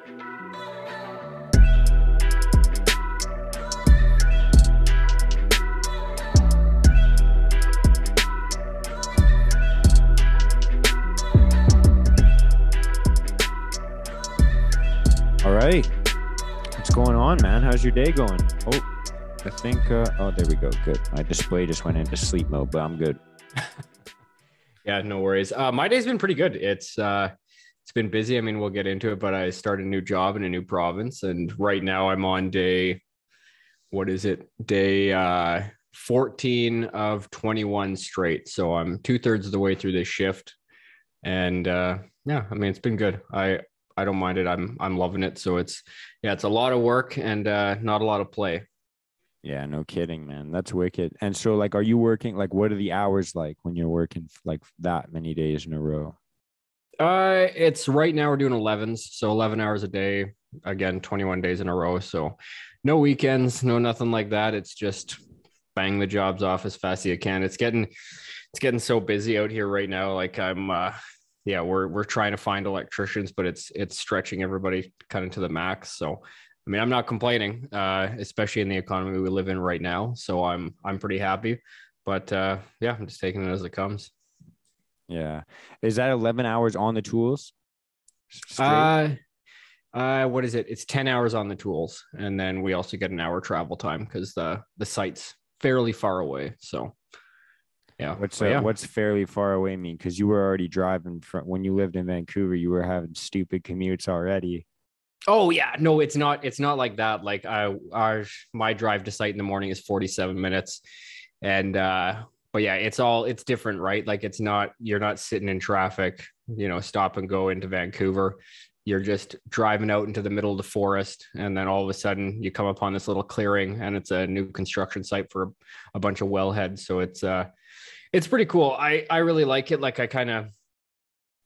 All right. What's going on, man? How's your day going? Oh, I think, oh, there we go. Good. My display just went into sleep mode, but I'm good. Yeah, no worries. My day's been pretty good. It's been busy. I mean, we'll get into it, but I started a new job in a new province, and right now I'm on day, what is it? Day 14 of 21 straight. So I'm 2/3 of the way through this shift. And yeah, I mean, it's been good. I don't mind it. I'm loving it. So it's a lot of work and not a lot of play. Yeah, no kidding, man. That's wicked. And so, like, are you working, like, what are the hours like when you're working like that many days in a row? It's right now we're doing 11s, so 11 hours a day, again, 21 days in a row. So no weekends, no nothing like that. It's just bang the jobs off as fast as you can. It's getting so busy out here right now. Like we're trying to find electricians, but it's stretching everybody kind of to the max. So I mean, I'm not complaining, especially in the economy we live in right now. So I'm pretty happy, but yeah, I'm just taking it as it comes. Yeah. Is that 11 hours on the tools? Straight? What is it? It's 10 hours on the tools, and then we also get an hour travel time because the site's fairly far away. So yeah. What's fairly far away mean? Because you were already driving from when you lived in Vancouver, you were having stupid commutes already. Oh yeah, no, it's not like that. Like my drive to site in the morning is 47 minutes, and but yeah, it's different, right? Like you're not sitting in traffic, stop and go into Vancouver. You're just driving out into the middle of the forest, and then all of a sudden you come upon this little clearing, and it's a new construction site for a bunch of wellheads. So it's pretty cool. I really like it. Like I kind of,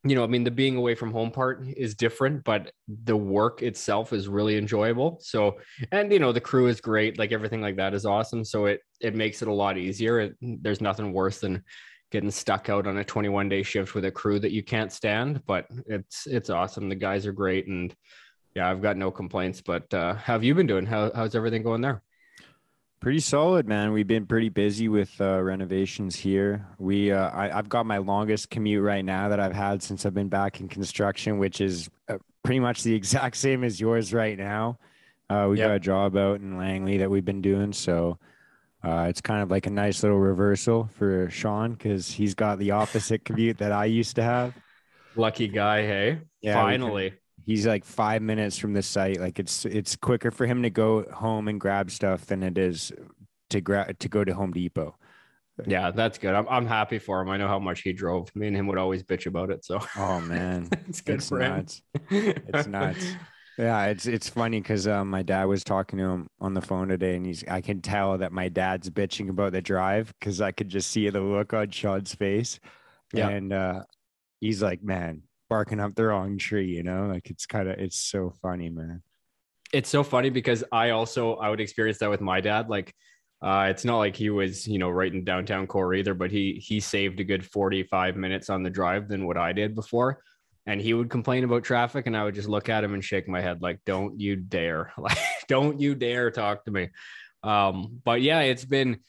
I mean, the being away from home part is different, but the work itself is really enjoyable. So, and the crew is great. Like everything like that is awesome. So it makes it a lot easier. There's nothing worse than getting stuck out on a 21-day shift with a crew that you can't stand, but it's awesome. The guys are great. And yeah, I've got no complaints, but how have you been doing? How's everything going there? Pretty solid, man. We've been pretty busy with renovations here. I've got my longest commute right now that I've had since I've been back in construction, which is pretty much the exact same as yours right now. We got a job out in Langley that we've been doing, so it's kind of like a nice little reversal for Sean because he's got the opposite commute that I used to have. Lucky guy, hey? Yeah, finally. He's like 5 minutes from the site. Like it's quicker for him to go home and grab stuff than it is to go to Home Depot. Yeah, that's good. I'm happy for him. I know how much he drove. Me and him would always bitch about it. So oh man, it's good for nuts. him. It's nuts. Yeah, it's funny because my dad was talking to him on the phone today, and I can tell that my dad's bitching about the drive because I could just see the look on Sean's face. Yeah, and he's like, man, barking up the wrong tree, like it's so funny, man. It's so funny because I would experience that with my dad. Like it's not like he was right in downtown core either, but he saved a good 45 minutes on the drive than what I did before, and he would complain about traffic, and I would just look at him and shake my head like, don't you dare, like don't you dare talk to me. But yeah, it's been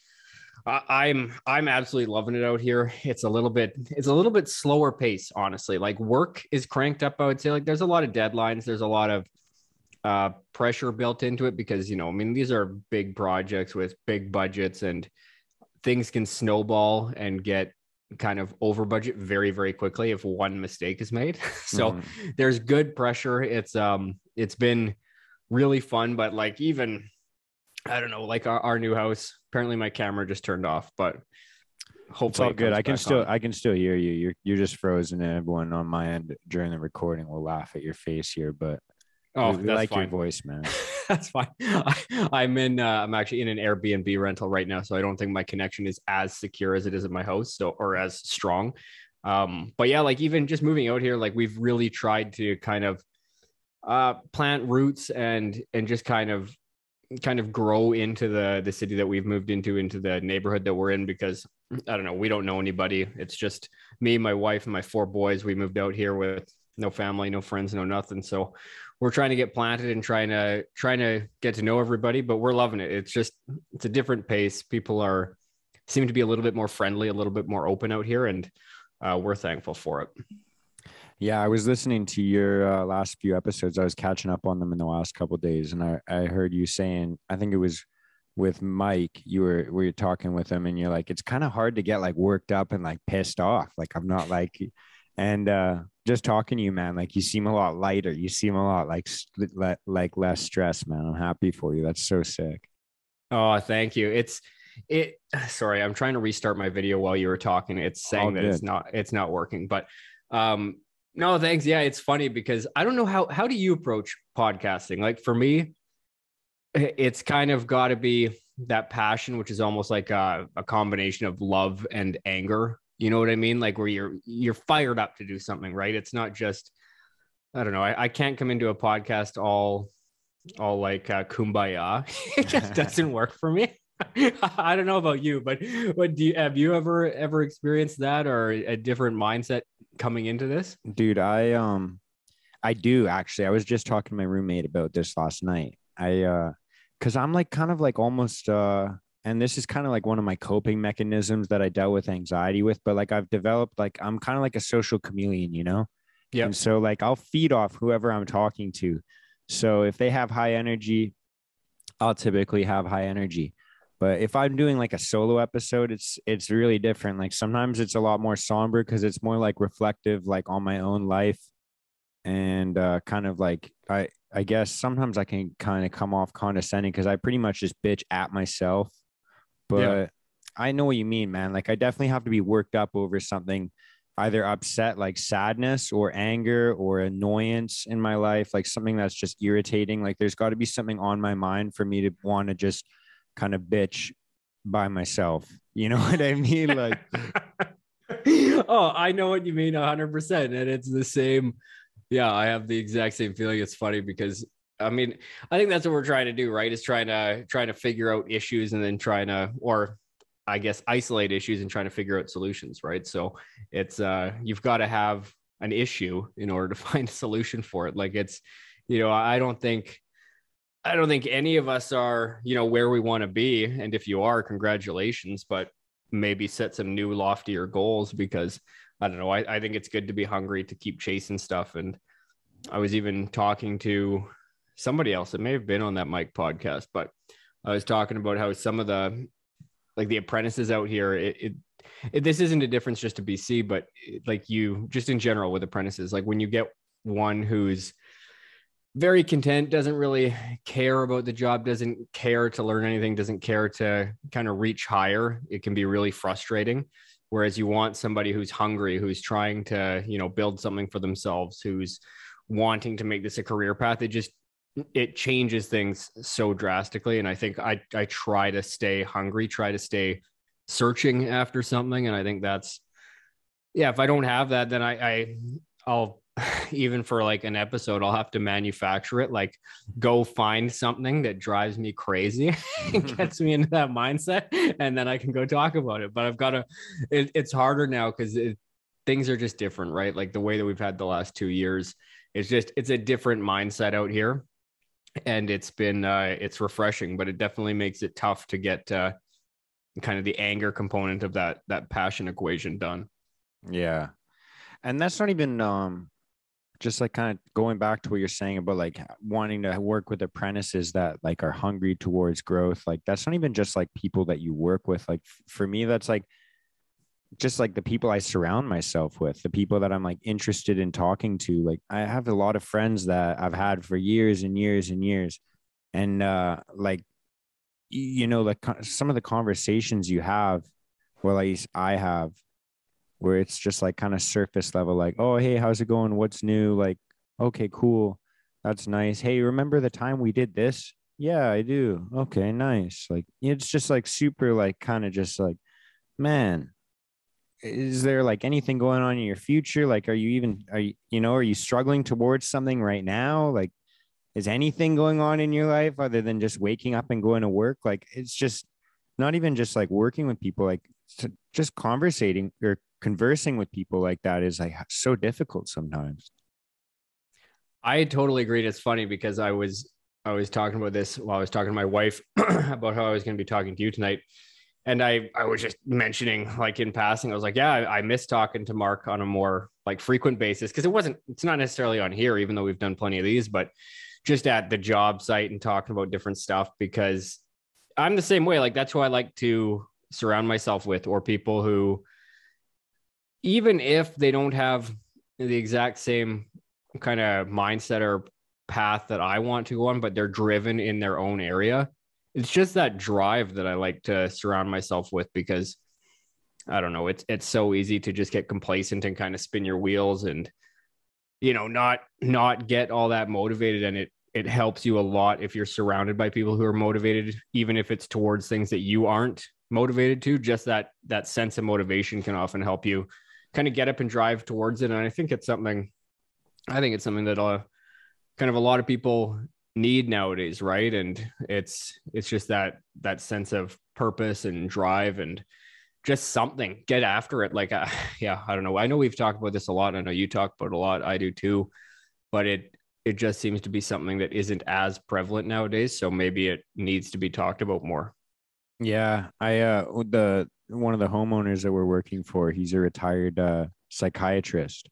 I'm absolutely loving it out here. It's a little bit slower pace, honestly. Like work is cranked up, I would say. Like there's a lot of deadlines, there's a lot of pressure built into it because I mean, these are big projects with big budgets, and things can snowball and get kind of over budget very, very quickly if one mistake is made. So there's good pressure. It's been really fun, but like even I don't know, like our new house. Apparently, my camera just turned off, but hopefully it's all good. I can still hear you. You're just frozen, and everyone on my end during the recording will laugh at your face here. But we like fine. Your voice, man. That's fine. I'm actually in an Airbnb rental right now, so I don't think my connection is as secure as it is at my house, or as strong. But yeah, like even just moving out here, like we've really tried to kind of plant roots and just kind of grow into the city that we've moved into the neighborhood that we're in, because I don't know, we don't know anybody. It's just me, my wife, and my 4 boys. We moved out here with no family, no friends, no nothing. So we're trying to get planted and trying to get to know everybody, but we're loving it. It's a different pace. People are seem to be a little bit more friendly, a little bit more open out here, and we're thankful for it. Yeah, I was listening to your last few episodes. I was catching up on them in the last couple of days, and I heard you saying, I think it was with Mike, we were talking with him, and you're like, it's kind of hard to get like worked up and like pissed off. Like I'm not like, and just talking to you, man, like you seem a lot lighter. You seem a lot like less stressed, man. I'm happy for you. That's so sick. Oh, thank you. It. Sorry, I'm trying to restart my video while you were talking. It's All saying that good. it's not working, but um, no, thanks. Yeah, it's funny because I don't know how do you approach podcasting? Like for me, it's kind of got to be that passion, which is almost like a combination of love and anger. You know what I mean? Like where you're fired up to do something, right? It's not just I don't know. I can't come into a podcast all like kumbaya. It just doesn't work for me. I don't know about you, but what have you ever experienced that or a different mindset coming into this? Dude, I do actually. I was just talking to my roommate about this last night. Cause I'm like kind of like almost and this is kind of like one of my coping mechanisms that I dealt with anxiety with, but like I've developed like I'm kind of like a social chameleon, you know? And Yep. so like I'll feed off whoever I'm talking to. So if they have high energy, I'll typically have high energy. But if I'm doing like a solo episode, it's really different. Like sometimes it's a lot more somber because it's more like reflective, like on my own life and kind of like I guess sometimes I can kind of come off condescending because I pretty much just bitch at myself. Yeah. But I know what you mean, man. Like I definitely have to be worked up over something, either upset, like sadness or anger or annoyance in my life, like something that's just irritating. Like there's got to be something on my mind for me to want to just kind of bitch by myself. You know what I mean? Like, Oh, I know what you mean 100%. And it's the same. Yeah, I have the exact same feeling. It's funny because I mean, I think that's what we're trying to do, right? Is trying to figure out issues and then trying to, or I guess isolate issues and trying to figure out solutions, right? So it's you've got to have an issue in order to find a solution for it. Like it's, I don't think any of us are, where we want to be. And if you are, congratulations, but maybe set some new loftier goals because I don't know. I think it's good to be hungry to keep chasing stuff. And I was even talking to somebody else. It may have been on that Mike podcast, but I was talking about how some of the apprentices out here, this isn't a difference just to BC, but like you just in general with apprentices, like when you get one who's very content, doesn't really care about the job, doesn't care to learn anything, doesn't care to kind of reach higher, it can be really frustrating. Whereas you want somebody who's hungry, who's trying to, build something for themselves, who's wanting to make this a career path. It changes things so drastically. And I think I try to stay hungry, try to stay searching after something. And I think that's, yeah, if I don't have that, then I'll even for like an episode, I'll have to manufacture it, like go find something that drives me crazy and gets me into that mindset. And then I can go talk about it. But it's harder now because things are just different, right? Like the way that we've had the last 2 years, it's a different mindset out here. And it's refreshing, but it definitely makes it tough to get kind of the anger component of that passion equation done. yeah. And that's not even just like kind of going back to what you're saying about like wanting to work with apprentices that like are hungry towards growth. Like that's not even just like people that you work with. Like for me, that's like just like the people I surround myself with, the people that I'm like interested in talking to. Like I have a lot of friends that I've had for years and years and years. And like, like some of the conversations you have, well, at least I have, where it's just like kind of surface level, like, oh, hey, how's it going? What's new? Like, okay, cool. That's nice. Hey, remember the time we did this? Yeah, I do. Okay, nice. Like, it's just like super, like, kind of just like, man, is there like anything going on in your future? Like, are you struggling towards something right now? Like, is anything going on in your life other than just waking up and going to work? Like, it's just not even just like working with people, like just conversating or conversing with people like that is like so difficult sometimes. I totally agreed. It's funny because I was talking about this while I was talking to my wife about how I was going to be talking to you tonight. And I was just mentioning like in passing, I was like, yeah, I miss talking to Mark on a more like frequent basis because it's not necessarily on here, even though we've done plenty of these, but just at the job site and talking about different stuff because I'm the same way. Like that's who I like to surround myself with, or people who, even if they don't have the exact same kind of mindset or path that I want to go on, but they're driven in their own area. It's just that drive that I like to surround myself with because I don't know, it's so easy to just get complacent and kind of spin your wheels and not get all that motivated, and it helps you a lot if you're surrounded by people who are motivated, even if it's towards things that you aren't motivated to. Just that sense of motivation can often help you kind of get up and drive towards it. And I think it's something that kind of a lot of people need nowadays, right? And it's just that sense of purpose and drive and just something, get after it. Like yeah, I don't know, I know we've talked about this a lot, I know you talk about it a lot, I do too, but it just seems to be something that isn't as prevalent nowadays, so maybe it needs to be talked about more. Yeah, the one of the homeowners that we're working for, he's a retired psychiatrist.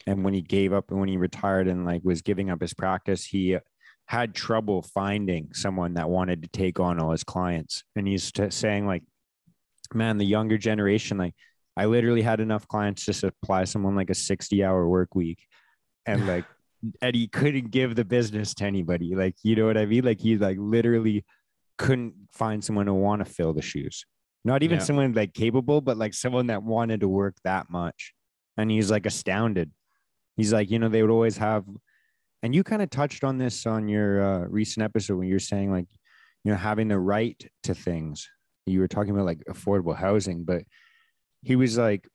And when he gave up and when he retired and like was giving up his practice, he had trouble finding someone that wanted to take on all his clients. And he's saying like, man, the younger generation, like I literally had enough clients to supply someone like a 60-hour work week. And like, and he couldn't give the business to anybody. Like, you know what I mean? Like he like literally couldn't find someone to want to fill the shoes. Not even Yeah. someone like capable, but like someone that wanted to work that much. And he's like astounded. He's like, they would always have, and you kind of touched on this on your recent episode when you're saying like, having the right to things. You were talking about like affordable housing, but he was like,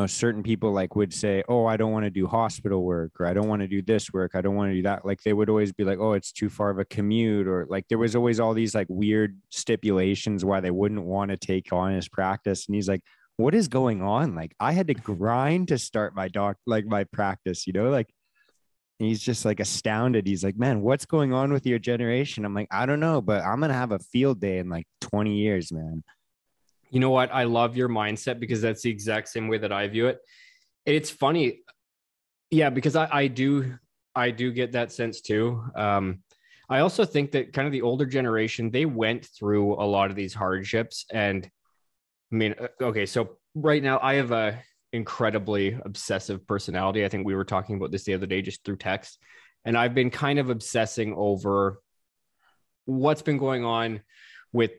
certain people like would say, oh, I don't want to do hospital work, or I don't want to do this work, I don't want to do that. Like they would always be like, oh, it's too far of a commute, or like there was always all these like weird stipulations why they wouldn't want to take on his practice. And he's like, what is going on? Like I had to grind to start my practice, like he's just like astounded. He's like, man, what's going on with your generation? I'm like, I don't know, but I'm gonna have a field day in like 20 years, man. You know what? I love your mindset because that's the exact same way that I view it. It's funny. Yeah, because I do get that sense too. I also think that kind of the older generation, they went through a lot of these hardships. And I mean, okay, so right now I have a incredibly obsessive personality. I think we were talking about this the other day just through text. And I've been kind of obsessing over what's been going on with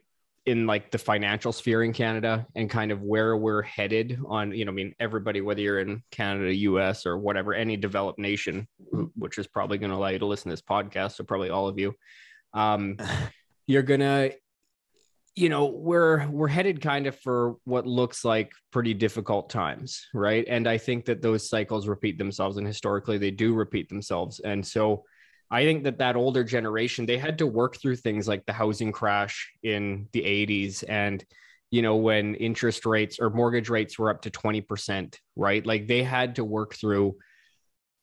in like the financial sphere in Canada and kind of where we're headed on, I mean, everybody, whether you're in Canada, US, or whatever, any developed nation, which is probably going to allow you to listen to this podcast. So probably all of you, you're going to, we're headed kind of for what looks like pretty difficult times. Right. And I think that those cycles repeat themselves, and historically they do repeat themselves. And so I think that older generation, they had to work through things like the housing crash in the 80s. And, when interest rates or mortgage rates were up to 20%, right? Like they had to work through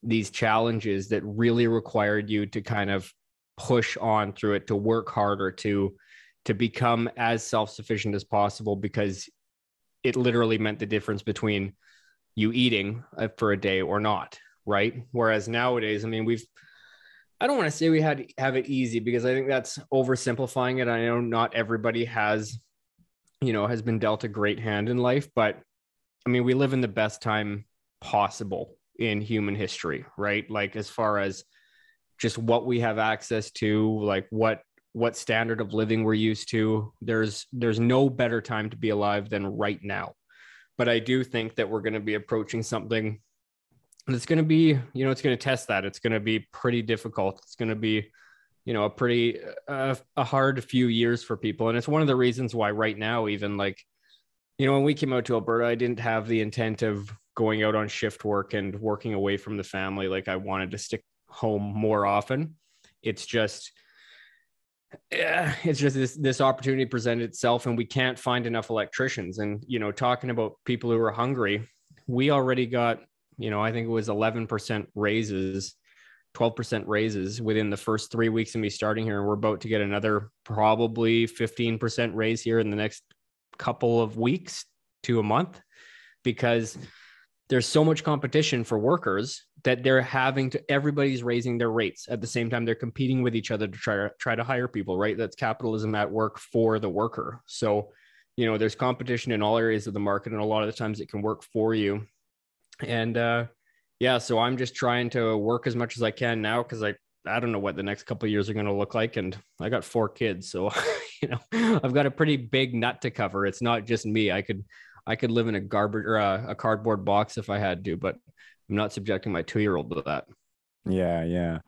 these challenges that really required you to kind of push on through it, to work harder, to become as self-sufficient as possible, because it literally meant the difference between you eating for a day or not. Right. Whereas nowadays, I mean, I don't want to say we have it easy, because I think that's oversimplifying it. I know not everybody has been dealt a great hand in life, but I mean, we live in the best time possible in human history, right? Like as far as just what we have access to, like what standard of living we're used to, there's no better time to be alive than right now. But I do think that we're going to be approaching something it's going to be, it's going to test that. It's going to be pretty difficult. It's going to be, a pretty, a hard few years for people. And it's one of the reasons why right now, even like, when we came out to Alberta, I didn't have the intent of going out on shift work and working away from the family. Like I wanted to stick home more often. It's just this opportunity presented itself, and we can't find enough electricians. And, talking about people who are hungry, we already got, I think it was 11% raises 12% raises within the first 3 weeks of me starting here. And we're about to get another probably 15% raise here in the next couple of weeks to a month, because there's so much competition for workers that everybody's raising their rates at the same time. They're competing with each other to try to hire people, right? That's capitalism at work for the worker. So, there's competition in all areas of the market, and a lot of the times it can work for you. And so I'm just trying to work as much as I can now, because I don't know what the next couple of years are going to look like. And I got 4 kids. So, I've got a pretty big nut to cover. It's not just me. I could live in a garbage or a cardboard box if I had to, but I'm not subjecting my 2-year-old to that. Yeah, yeah.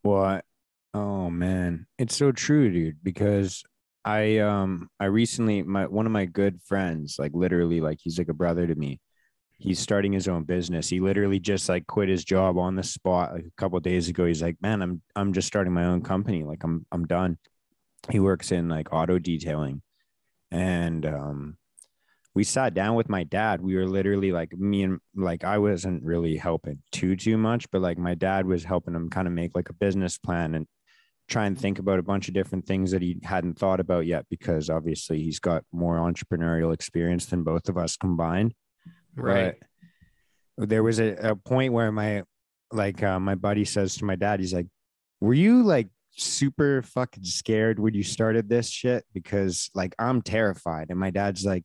Well, oh man, it's so true, dude, because I recently, one of my good friends, like literally, like he's like a brother to me. He's starting his own business. He literally just like quit his job on the spot like a couple of days ago. He's like, "Man, I'm just starting my own company. Like I'm done." He works in like auto detailing. And we sat down with my dad. We were literally like, I wasn't really helping too much, but like my dad was helping him kind of make like a business plan and try and think about a bunch of different things that he hadn't thought about yet, because obviously he's got more entrepreneurial experience than both of us combined. Right. But there was a point where my buddy says to my dad, he's like, "Were you like super fucking scared when you started this shit? Because like I'm terrified." And my dad's like,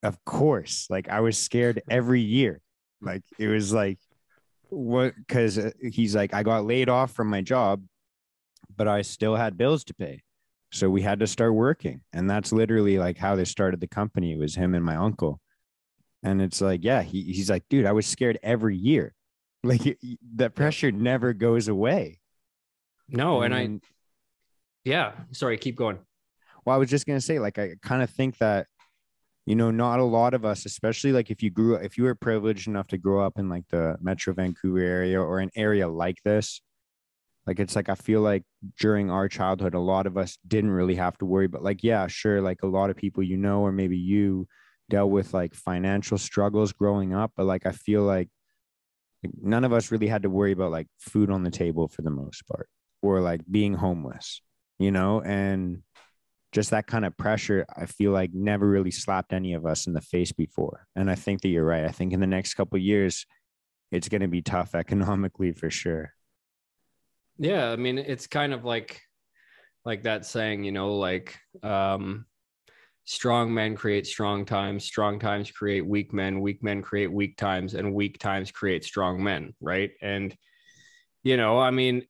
"Of course, like I was scared every year." Like it was like, what? Because he's like, "I got laid off from my job, but I still had bills to pay, so we had to start working." And that's literally like how they started the company. It was him and my uncle. And it's like, yeah, he's like, "Dude, I was scared every year." Like that pressure never goes away. No, yeah, sorry, keep going. Well, I was just gonna say, like, I kind of think that, not a lot of us, especially like if you were privileged enough to grow up in like the Metro Vancouver area or an area like this, like it's like I feel like during our childhood, a lot of us didn't really have to worry. But like, yeah, sure, like a lot of people, or maybe you dealt with like financial struggles growing up, but like I feel like none of us really had to worry about like food on the table for the most part, or like being homeless, and just that kind of pressure, I feel like never really slapped any of us in the face before. And I think that you're right. I think in the next couple of years, it's going to be tough economically for sure. Yeah, I mean, it's kind of like that saying, strong men create strong times create weak men create weak times, and weak times create strong men, right? And I mean,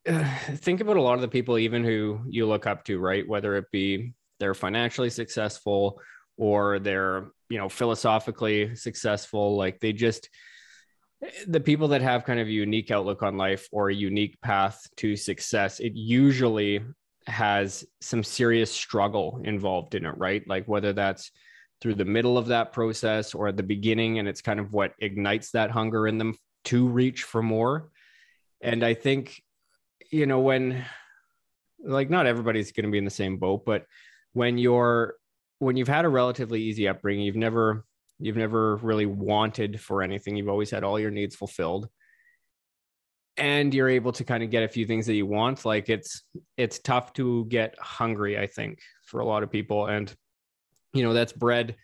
think about a lot of the people even who you look up to, right? Whether it be they're financially successful or they're, philosophically successful, like the people that have kind of a unique outlook on life or a unique path to success, it usually has some serious struggle involved in it, right? Like whether that's through the middle of that process or at the beginning, and it's kind of what ignites that hunger in them to reach for more. And I think, when like not everybody's going to be in the same boat, but when you've had a relatively easy upbringing, you've never really wanted for anything, you've always had all your needs fulfilled, and you're able to kind of get a few things that you want, like it's tough to get hungry, I think, for a lot of people. And that's bred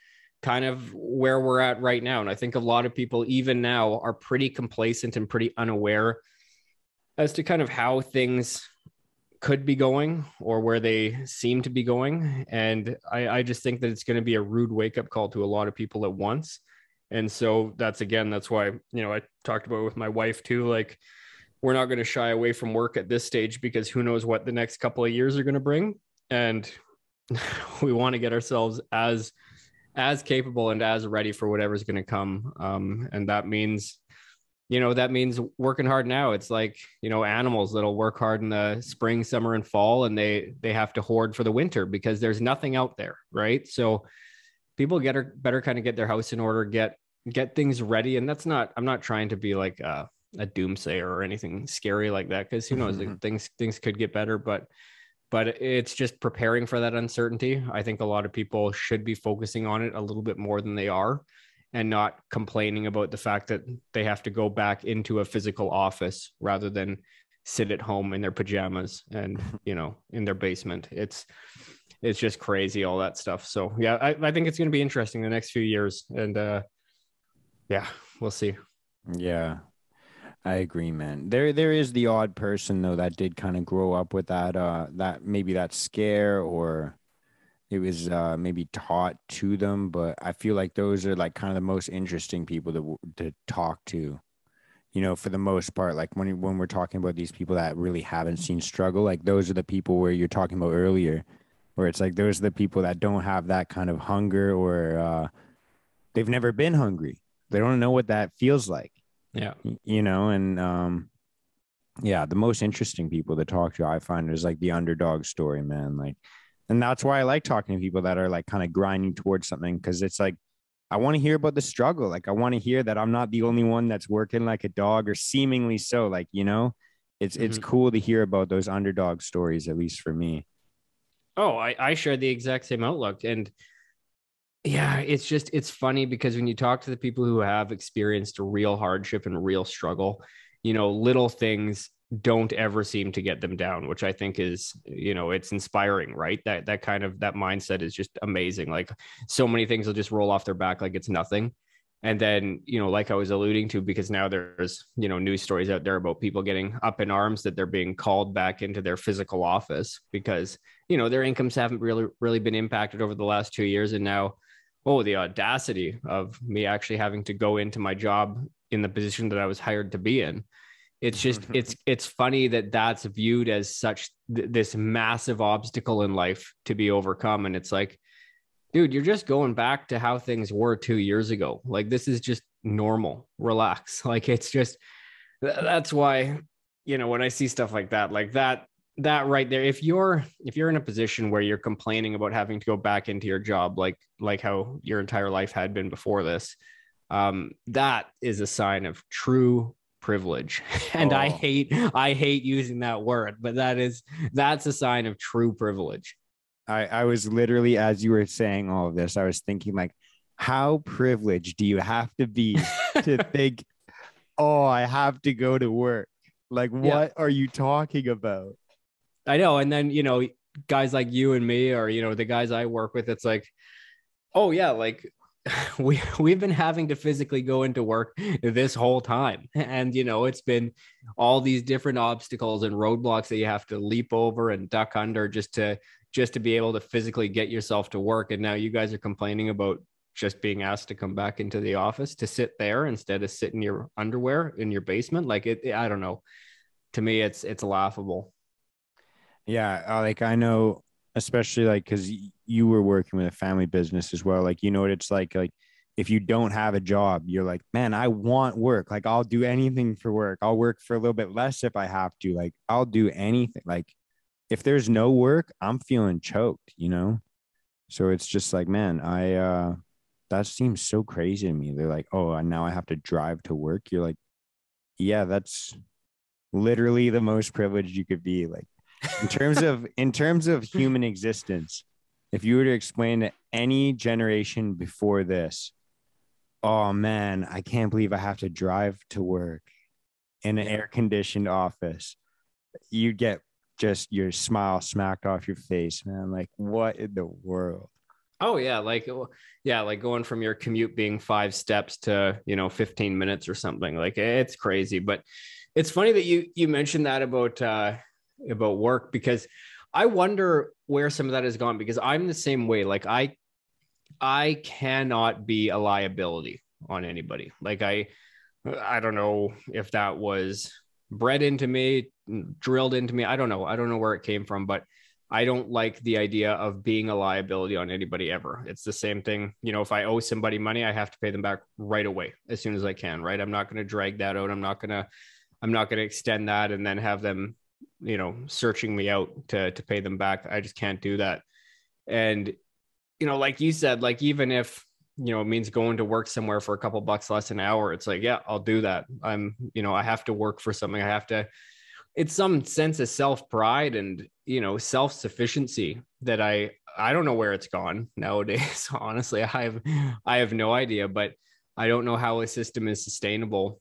kind of where we're at right now. And I think a lot of people even now are pretty complacent and pretty unaware as to kind of how things could be going or where they seem to be going. And I just think that it's going to be a rude wake-up call to a lot of people at once. And so that's why, I talked about it with my wife too, like we're not going to shy away from work at this stage, because who knows what the next couple of years are going to bring. And we want to get ourselves as capable and as ready for whatever's going to come. And that means working hard now. It's like, animals that'll work hard in the spring, summer, and fall, and they have to hoard for the winter because there's nothing out there, right? So people better kind of get their house in order, get things ready. And I'm not trying to be like a doomsayer or anything scary like that, because who knows, things could get better, but it's just preparing for that uncertainty. I think a lot of people should be focusing on it a little bit more than they are, and not complaining about the fact that they have to go back into a physical office rather than sit at home in their pajamas and, in their basement. It's just crazy, all that stuff. So yeah, I think it's going to be interesting the next few years. And yeah, we'll see. Yeah, I agree, man. There is the odd person though that did kind of grow up with that maybe that scare, or it was maybe taught to them, but I feel like those are like kind of the most interesting people to talk to. For the most part, like when we're talking about these people that really haven't seen struggle, like those are the people where you're talking about earlier, where it's like those are the people that don't have that kind of hunger, or they've never been hungry. They don't know what that feels like. Yeah. And yeah, the most interesting people to talk to, I find, is like the underdog story, man. Like, and that's why I like talking to people that are like kind of grinding towards something, because it's like I want to hear about the struggle. Like, I want to hear that I'm not the only one that's working like a dog, or seemingly so. Like, it's cool to hear about those underdog stories, at least for me. Oh, I share the exact same outlook. And yeah, it's funny because when you talk to the people who have experienced real hardship and real struggle, little things don't ever seem to get them down, which I think is, it's inspiring, right? That kind of, that mindset is just amazing. Like, so many things will just roll off their back like it's nothing. And then, like I was alluding to, because now there's, news stories out there about people getting up in arms that they're being called back into their physical office because, their incomes haven't really been impacted over the last 2 years. And now, oh, the audacity of me actually having to go into my job in the position that I was hired to be in. It's just, it's funny that that's viewed as such this massive obstacle in life to be overcome. And it's like, dude, you're just going back to how things were 2 years ago. Like, this is just normal. Relax. Like, it's just, that's why, when I see stuff like that right there, if you're in a position where you're complaining about having to go back into your job, like how your entire life had been before this, that is a sign of true privilege. And Oh. I hate using that word, but that's a sign of true privilege. I was literally, as you were saying all of this, I was thinking, like, how privileged do you have to be to think, oh, I have to go to work? Like, Yeah, what are you talking about? I know. And then, guys like you and me, or, the guys I work with, it's like, oh yeah, like we've been having to physically go into work this whole time. And, it's been all these different obstacles and roadblocks that you have to leap over and duck under just to be able to physically get yourself to work. And now you guys are complaining about just being asked to come back into the office to sit there instead of sit in your underwear in your basement. Like, I don't know. To me, it's laughable. Yeah, like I know, especially like because you were working with a family business as well. Like, you know what it's like if you don't have a job, you're like, man, I want work. Like, I'll do anything for work. I'll work for a little bit less if I have to. Like, I'll do anything. Like, if there's no work, I'm feeling choked. So it's just like, man, that seems so crazy to me. They're like, oh, and now I have to drive to work. You're like, yeah, that's literally the most privileged you could be. Like, in terms of human existence, if you were to explain to any generation before this, oh man, I can't believe I have to drive to work in an air conditioned office, you get just your smile smacked off your face, man. Like, what in the world? Oh yeah, like going from your commute being 5 steps to 15 minutes or something. Like, it's crazy. But it's funny that you mentioned that about work, because I wonder where some of that has gone, because I'm the same way. Like, I cannot be a liability on anybody. Like, I don't know if that was bred into me, drilled into me. I don't know. I don't know where it came from, but I don't like the idea of being a liability on anybody ever. It's the same thing. If I owe somebody money, I have to pay them back right away as soon as I can, right? I'm not going to drag that out. I'm not going to extend that and then have them, searching me out to pay them back. I just can't do that. And, like you said, like, even if, it means going to work somewhere for a couple bucks less an hour, it's like, yeah, I'll do that. I have to work for something. It's some sense of self-pride and, self-sufficiency that I don't know where it's gone nowadays. Honestly, I have no idea, but I don't know how a system is sustainable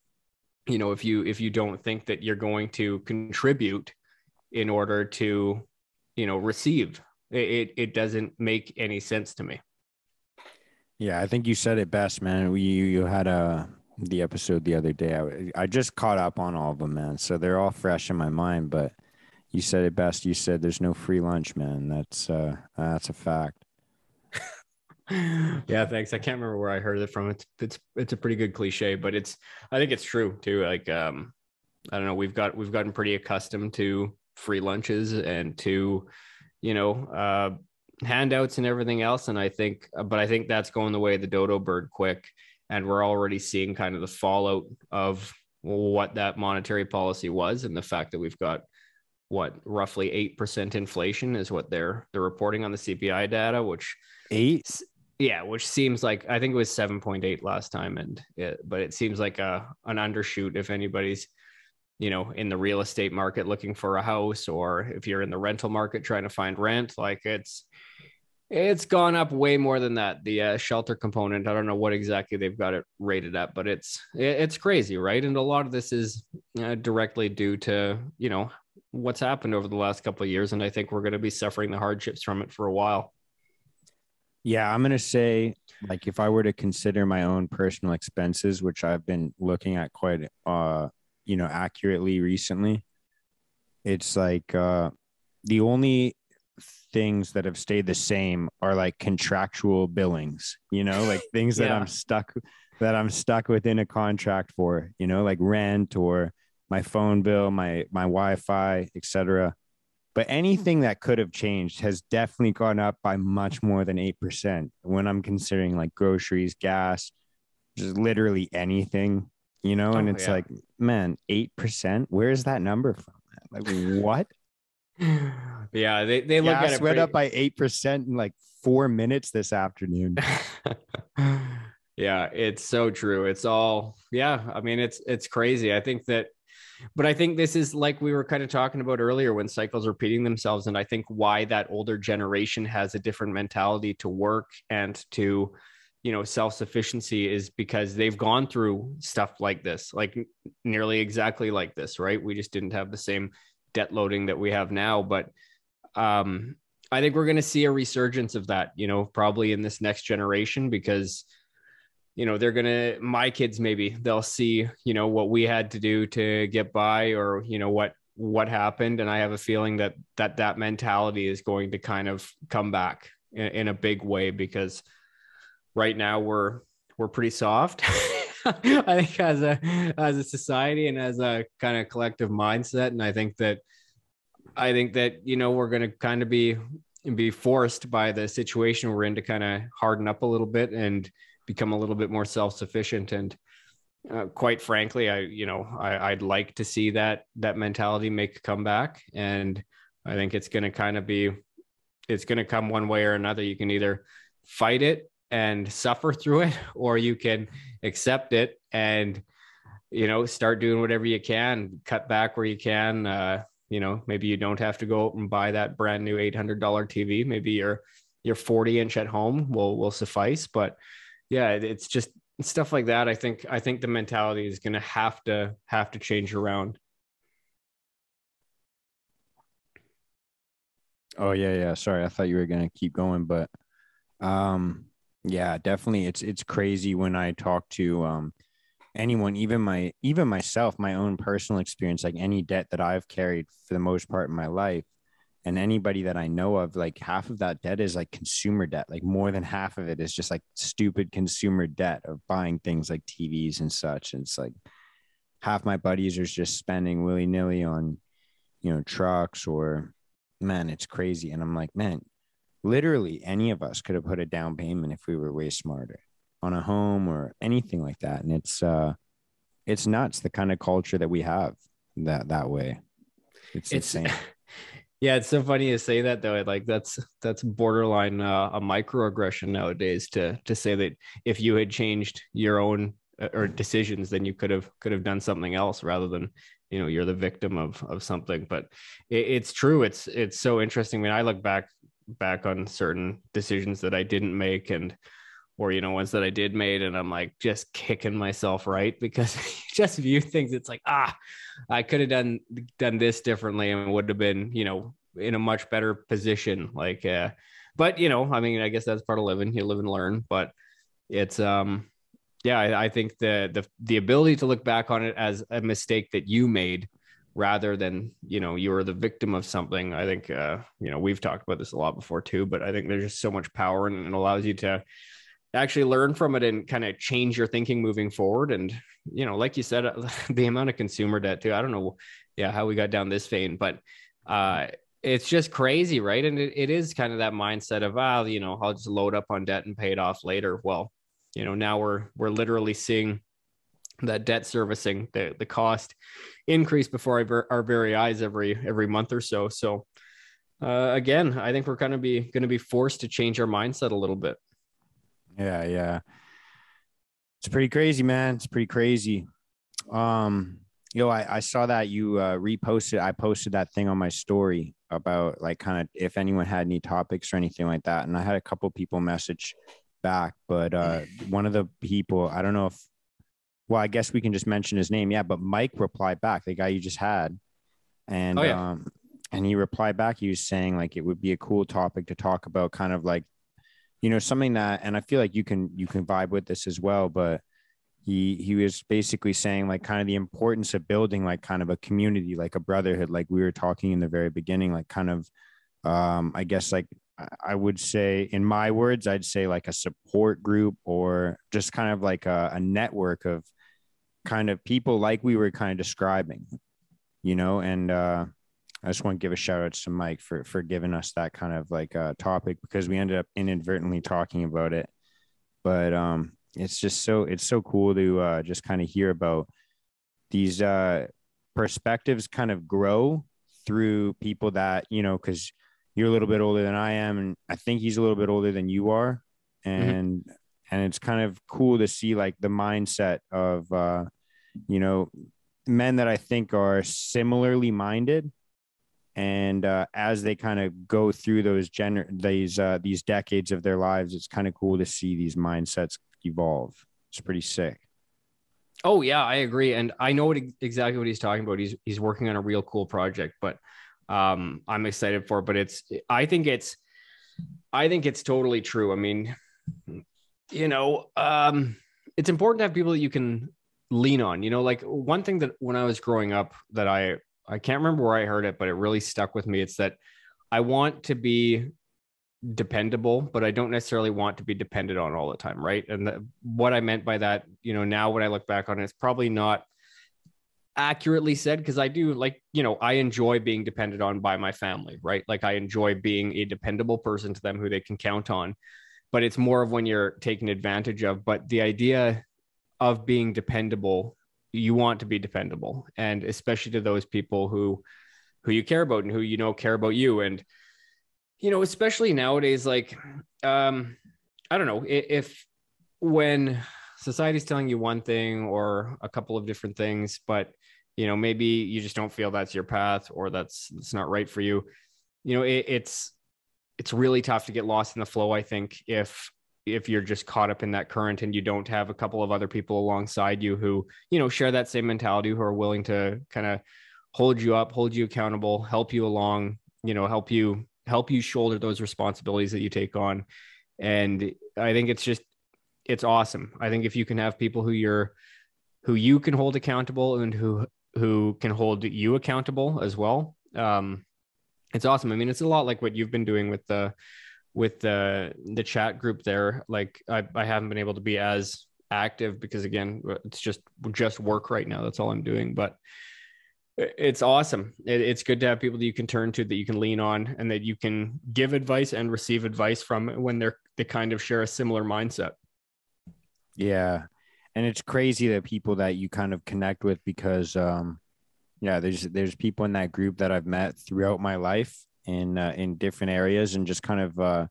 if you don't think that you're going to contribute in order to, receive, it doesn't make any sense to me. Yeah, I think you said it best, man. You had the episode the other day. I just caught up on all of them, man. So they're all fresh in my mind. But you said it best. You said there's no free lunch, man. That's a fact. Yeah, thanks. I can't remember where I heard it from. It's a pretty good cliche, but I think it's true too. Like, I don't know, we've gotten pretty accustomed to free lunches and to, you know, handouts and everything else. And I think that's going the way of the dodo bird quick. And we're already seeing kind of the fallout of what that monetary policy was, and the fact that we've got roughly 8% inflation is what they're reporting on the CPI data, which 8? yeah, which seems like, I think it was 7.8 last time, but it seems like an undershoot if anybody's, in the real estate market looking for a house, or if you're in the rental market trying to find rent. Like, it's gone up way more than that. The shelter component, I don't know what exactly they've got it rated at, but it's crazy, right? And a lot of this is directly due to what's happened over the last couple of years, and I think we're going to be suffering the hardships from it for a while. Yeah, I'm gonna say, like, if I were to consider my own personal expenses, which I've been looking at quite accurately recently, it's like the only things that have stayed the same are like contractual billings, like things that Yeah. I'm stuck within a contract for, like rent or my phone bill, my Wi-Fi, etc. But anything that could have changed has definitely gone up by much more than 8% when I'm considering like groceries, gas, just literally anything, and Oh it's yeah. like, man, 8%, where's that number from, man? Like, what? Yeah, they look at Gas it went pretty. up by 8% in like 4 minutes this afternoon. Yeah, it's so true. It's all, yeah, I mean, it's crazy. But I think this is like we were kind of talking about earlier, when cycles repeating themselves. And I think why that older generation has a different mentality to work and to, self-sufficiency, is because they've gone through stuff like this, like nearly exactly like this, right? We just didn't have the same debt loading that we have now. But I think we're going to see a resurgence of that, probably in this next generation, because they're gonna, my kids, maybe they'll see what we had to do to get by, or what happened. And I have a feeling that mentality is going to kind of come back in a big way, because right now we're pretty soft. I think as a society and as a kind of collective mindset. And I think that we're going to kind of be forced by the situation we're in to kind of harden up a little bit and become a little bit more self-sufficient. And quite frankly, I'd like to see that mentality make a comeback. And I think it's going to come one way or another. You can either fight it and suffer through it, or you can accept it and start doing whatever you can, cut back where you can. Maybe you don't have to go out and buy that brand new $800 TV. Maybe your 40-inch at home will suffice. But yeah, it's just stuff like that. I think the mentality is going to have to change around. Oh yeah. Sorry, I thought you were gonna keep going, but yeah, definitely. It's crazy when I talk to anyone, even myself, my own personal experience, like any debt that I've carried for the most part in my life, and anybody that I know of, like half of that debt is like consumer debt. Like more than half of it is just like stupid consumer debt of buying things like TVs and such. And it's like half my buddies are just spending willy nilly on, trucks, or man, it's crazy. And I'm like, man, literally any of us could have put a down payment if we were way smarter on a home or anything like that. And it's nuts, the kind of culture that we have that way. It's It's insane. Yeah, it's so funny to say that, though. Like, that's borderline a microaggression nowadays to say that if you had changed your own or decisions, then you could have done something else, rather than you're the victim of something. But it's true. It's so interesting. I mean, I look back on certain decisions that I didn't make, and or, ones that I did made. And I'm like just kicking myself, right? Because just view things. It's like, I could have done this differently and would have been, in a much better position. Like, but I mean, I guess that's part of living. You live and learn, but it's, yeah, I think the ability to look back on it as a mistake that you made rather than, you were the victim of something. I think, we've talked about this a lot before too, but I think there's just so much power, and it allows you to actually learn from it and kind of change your thinking moving forward. And, like you said, the amount of consumer debt too, I don't know, yeah, how we got down this vein, but, it's just crazy, right? And it is kind of that mindset of, I'll just load up on debt and pay it off later. Well, now we're literally seeing that debt servicing, the cost increase before our very eyes every month or so. So again, I think we're going to be forced to change our mindset a little bit. Yeah. It's pretty crazy, man. It's pretty crazy. I saw that you reposted. I posted that thing on my story about like kind of if anyone had any topics or anything like that, and I had a couple people message back, but one of the people, I don't know if, well, I guess we can just mention his name. Yeah, but Mike replied back, the guy you just had, and and he replied back. He was saying like it would be a cool topic to talk about, kind of like, something that, and I feel like you can vibe with this as well, but he was basically saying like kind of the importance of building like kind of a community, like a brotherhood, like we were talking in the very beginning, like kind of I guess like I would say, in my words, I'd say like a support group, or just kind of like a network of kind of people like we were kind of describing, and I just want to give a shout out to Mike for giving us that kind of like topic, because we ended up inadvertently talking about it. But it's so cool to just kind of hear about these perspectives kind of grow through people that, because you're a little bit older than I am, and I think he's a little bit older than you are. Mm-hmm. And it's kind of cool to see like the mindset of men that I think are similarly minded. And as they kind of go through these decades of their lives, it's kind of cool to see these mindsets evolve. It's pretty sick. Oh yeah, I agree, and I know exactly what he's talking about. He's working on a real cool project, but I'm excited for it. But I think it's totally true. I mean, it's important to have people that you can lean on. Like one thing that when I was growing up that I can't remember where I heard it, but it really stuck with me. It's that I want to be dependable, but I don't necessarily want to be dependent on all the time, right? And what I meant by that, now when I look back on it, it's probably not accurately said, because I do like, I enjoy being depended on by my family, right? Like I enjoy being a dependable person to them who they can count on, but it's more of when you're taken advantage of. But the idea of being dependable, you want to be dependable, and especially to those people who you care about and who care about you. And especially nowadays, like I don't know, if when society's telling you one thing or a couple of different things, but maybe you just don't feel that's your path, or that's not right for you, it's really tough to get lost in the flow, I think, if you're just caught up in that current and you don't have a couple of other people alongside you who share that same mentality, who are willing to kind of hold you up, hold you accountable, help you along, help you shoulder those responsibilities that you take on. And I think it's awesome. I think if you can have people who you can hold accountable, and who can hold you accountable as well, it's awesome. I mean, it's a lot like what you've been doing with the chat group there. Like I haven't been able to be as active because, again, it's just work right now. That's all I'm doing, but it's awesome. It's good to have people that you can turn to, that you can lean on, and that you can give advice and receive advice from when they kind of share a similar mindset. Yeah. And it's crazy that people that you kind of connect with, because there's people in that group that I've met throughout my life in different areas, and just kind of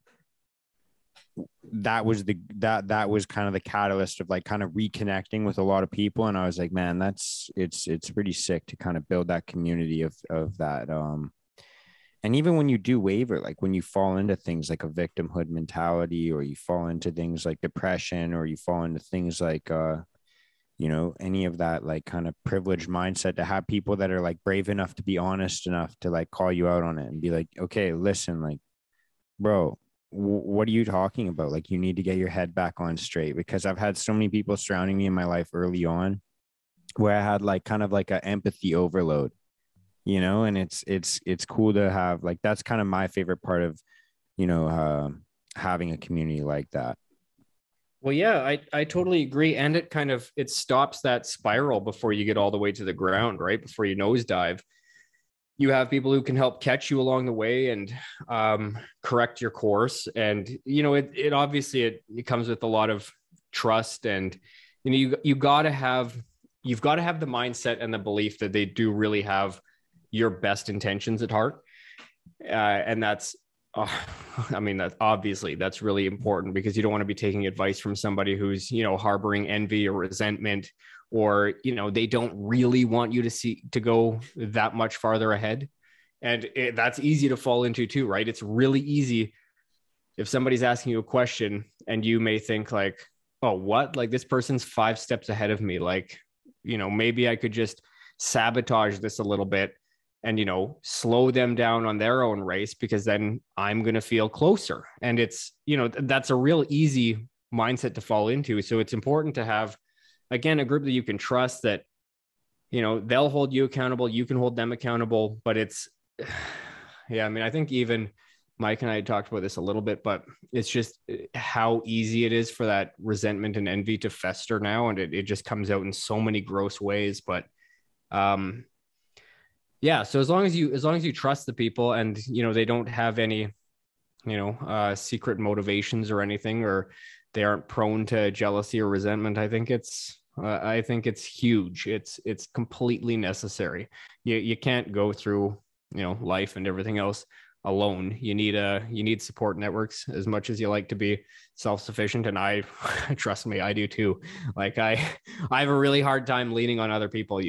that was kind of the catalyst of like kind of reconnecting with a lot of people. And I was like, man, it's pretty sick to kind of build that community of that. And even when you do waver, like when you fall into things like a victimhood mentality, or you fall into things like depression, or you fall into things like any of that like kind of privileged mindset, to have people that are like brave enough to be honest enough to like call you out on it and be like, okay, listen, like, bro, what are you talking about? Like, you need to get your head back on straight. Because I've had so many people surrounding me in my life early on where I had like kind of like an empathy overload, and it's cool to have like, that's kind of my favorite part of, you know, uh, having a community like that. Well, yeah, I totally agree. And it stops that spiral before you get all the way to the ground, right? Before you nosedive. You have people who can help catch you along the way and correct your course. And, it obviously it comes with a lot of trust. And, you've got to have the mindset and the belief that they do really have your best intentions at heart. And that's, I mean, that's really important, because you don't want to be taking advice from somebody who's, harboring envy or resentment, or, they don't really want you to go that much farther ahead. And that's easy to fall into too, right? It's really easy if somebody's asking you a question and you may think like, oh, what? Like, this person's 5 steps ahead of me. Like, maybe I could just sabotage this a little bit and, slow them down on their own race, because then I'm going to feel closer. And it's, that's a real easy mindset to fall into. So it's important to have, again, a group that you can trust, that, they'll hold you accountable. You can hold them accountable. But it's, yeah, I mean, I think even Mike and I had talked about this a little bit, but it's just how easy it is for that resentment and envy to fester now. And it just comes out in so many gross ways. But, yeah, so as long as you trust the people, and they don't have any secret motivations or anything, or they aren't prone to jealousy or resentment, I think it's huge. It's completely necessary. You can't go through life and everything else alone. You need support networks as much as you like to be self-sufficient. And I trust me, I do too. Like, I have a really hard time leaning on other people.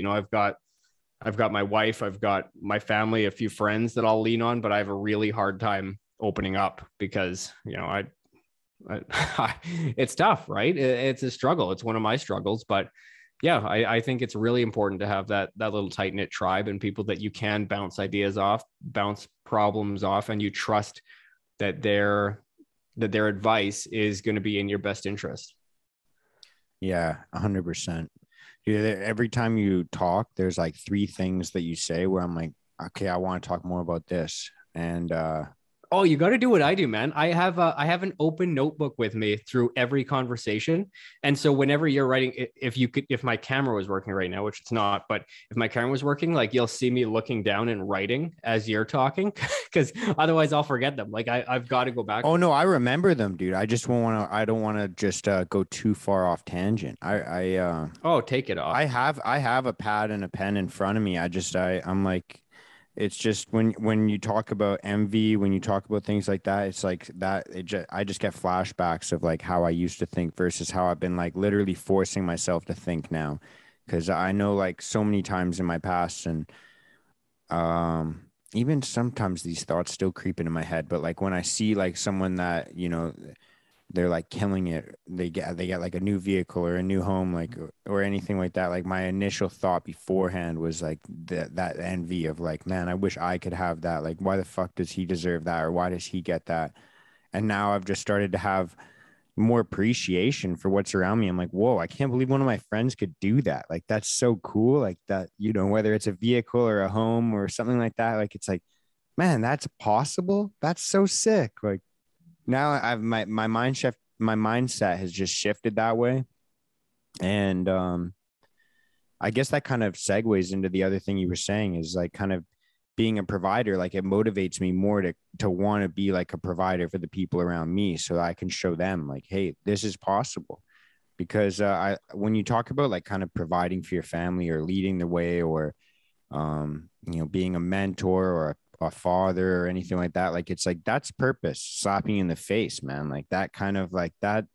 I've got my wife, I've got my family, a few friends that I'll lean on, but I have a really hard time opening up, because, it's tough, right? It's a struggle. It's one of my struggles, but yeah, I think it's really important to have that little tight knit tribe, and people that you can bounce ideas off, bounce problems off, and you trust that their advice is going to be in your best interest. Yeah, 100%. Dude, every time you talk, there's like three things that you say where I'm like, okay, I want to talk more about this. And Oh, you got to do what I do, man. I have an open notebook with me through every conversation. And so whenever you're writing, if my camera was working right now, which it's not, but if my camera was working, like, you'll see me looking down and writing as you're talking, because otherwise I'll forget them. Like, I've got to go back. oh no, I remember them, dude. I just won't want to. I don't want to just go too far off tangent. Oh, take it off. I have a pad and a pen in front of me. I'm like, it's just when you talk about envy, when you talk about things like that, it's like that. I just get flashbacks of like how I used to think versus how I've been like literally forcing myself to think now, because I know like so many times in my past, and even sometimes these thoughts still creep into my head. But like when I see like someone that they're like killing it, they get like a new vehicle or a new home, like, or anything like that, like my initial thought beforehand was like that envy of like, man, I wish I could have that. Like, why the fuck does he deserve that, or why does he get that? And now I've just started to have more appreciation for what's around me. I'm like, whoa, I can't believe one of my friends could do that. Like, that's so cool. Like that, whether it's a vehicle or a home or something like that, like, it's like, man, that's possible. That's so sick. Like, now I've my mindset has just shifted that way. And I guess that kind of segues into the other thing you were saying, is like kind of being a provider. Like, it motivates me more to want to be like a provider for the people around me, so I can show them like, hey, this is possible. Because I when you talk about like kind of providing for your family, or leading the way, or being a mentor, or a father, or anything like that, like, it's like, that's purpose slapping you in the face, man. Like, that kind of like, that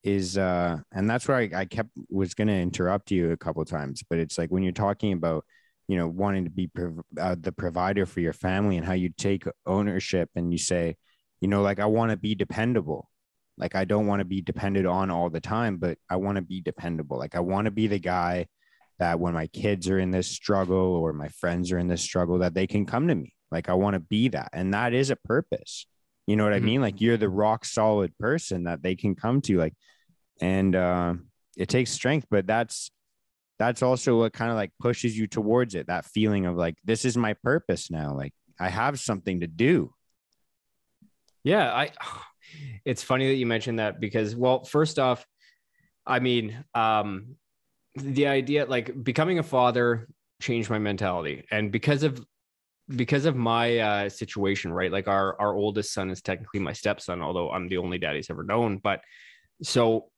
is and that's where I kept was going to interrupt you a couple of times, but it's like when you're talking about wanting to be the provider for your family, and how you take ownership and you say, like, I want to be dependable. Like, I don't want to be depended on all the time, but I want to be dependable. Like, I want to be the guy that when my kids are in this struggle or my friends are in this struggle, that they can come to me. Like, I want to be that. And that is a purpose. You know what I mean? Like, you're the rock solid person that they can come to. Like, and it takes strength, but that's also what kind of like pushes you towards it. That feeling of like, this is my purpose now. Like, I have something to do. Yeah, it's funny that you mentioned that because, well, first off, I mean, the idea, like, becoming a father changed my mentality. And because of my situation, right? Like, our oldest son is technically my stepson, although I'm the only dad he's ever known. But so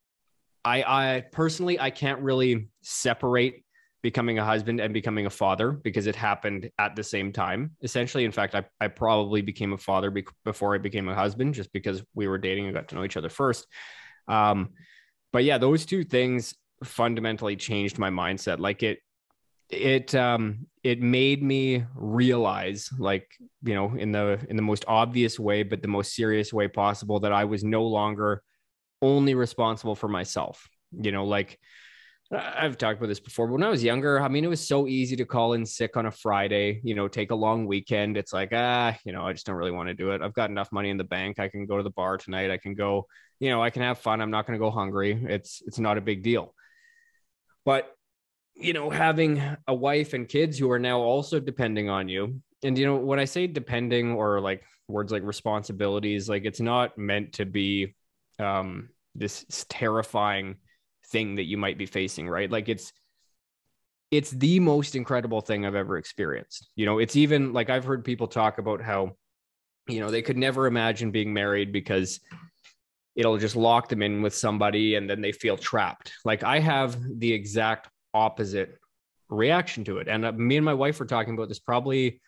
I personally, I can't really separate becoming a husband and becoming a father because it happened at the same time, essentially. In fact, I probably became a father before I became a husband, just because we were dating and got to know each other first. But yeah, those two things fundamentally changed my mindset. Like, it made me realize, like, in the most obvious way, but the most serious way possible, that I was no longer only responsible for myself. Like, I've talked about this before, but when I was younger, I mean, it was so easy to call in sick on a Friday, take a long weekend. It's like, I just don't really want to do it. I've got enough money in the bank. I can go to the bar tonight. I can go, I can have fun. I'm not going to go hungry. It's not a big deal. But, having a wife and kids who are now also depending on you. And, when I say depending, or like words like responsibilities, like, it's not meant to be this terrifying thing that you might be facing, right? Like, it's the most incredible thing I've ever experienced. It's even like, I've heard people talk about how, they could never imagine being married because it'll just lock them in with somebody and then they feel trapped. Like, I have the exact opposite reaction to it. And me and my wife were talking about this probably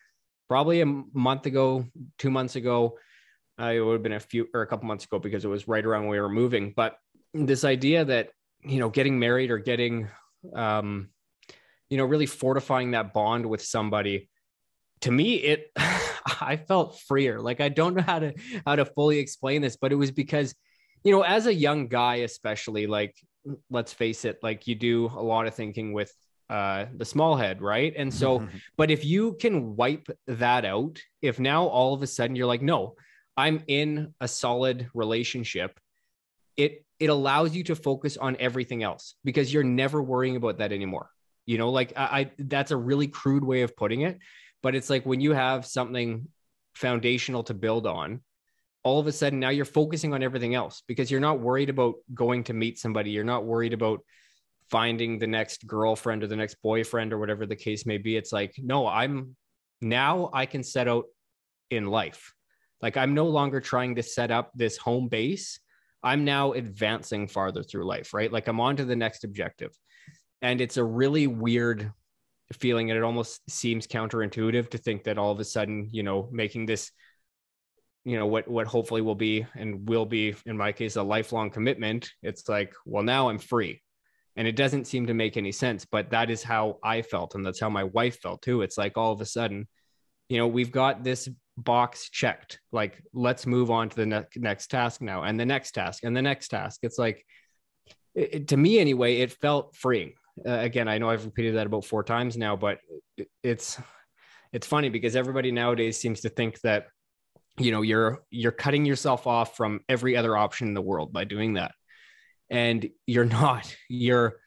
a month ago, 2 months ago. It would have been a couple months ago, because it was right around when we were moving. But this idea that, getting married or getting, really fortifying that bond with somebody, to me, I felt freer. Like, I don't know how to fully explain this, but it was because, as a young guy, especially, like, let's face it, like, you do a lot of thinking with the small head, right? And so, but if you can wipe that out, if now all of a sudden you're like, no, I'm in a solid relationship, it allows you to focus on everything else, because you're never worrying about that anymore. Like, I that's a really crude way of putting it, but it's like, when you have something foundational to build on, all of a sudden now you're focusing on everything else, because you're not worried about going to meet somebody. You're not worried about finding the next girlfriend or the next boyfriend or whatever the case may be. It's like, no, I can set out in life. Like, I'm no longer trying to set up this home base. I'm now advancing farther through life, right? Like, I'm on to the next objective. And it's a really weird feeling. And it almost seems counterintuitive to think that all of a sudden, making this, what hopefully will be, and will be, in my case, a lifelong commitment. It's like, well, now I'm free. And it doesn't seem to make any sense, but that is how I felt. And that's how my wife felt too. It's like, all of a sudden, we've got this box checked. Like, let's move on to the next task now, and the next task, and the next task. It's like, to me anyway, it felt freeing. Again, I know I've repeated that about 4 times now, but it's funny, because everybody nowadays seems to think that, you're cutting yourself off from every other option in the world by doing that. And you're not. You're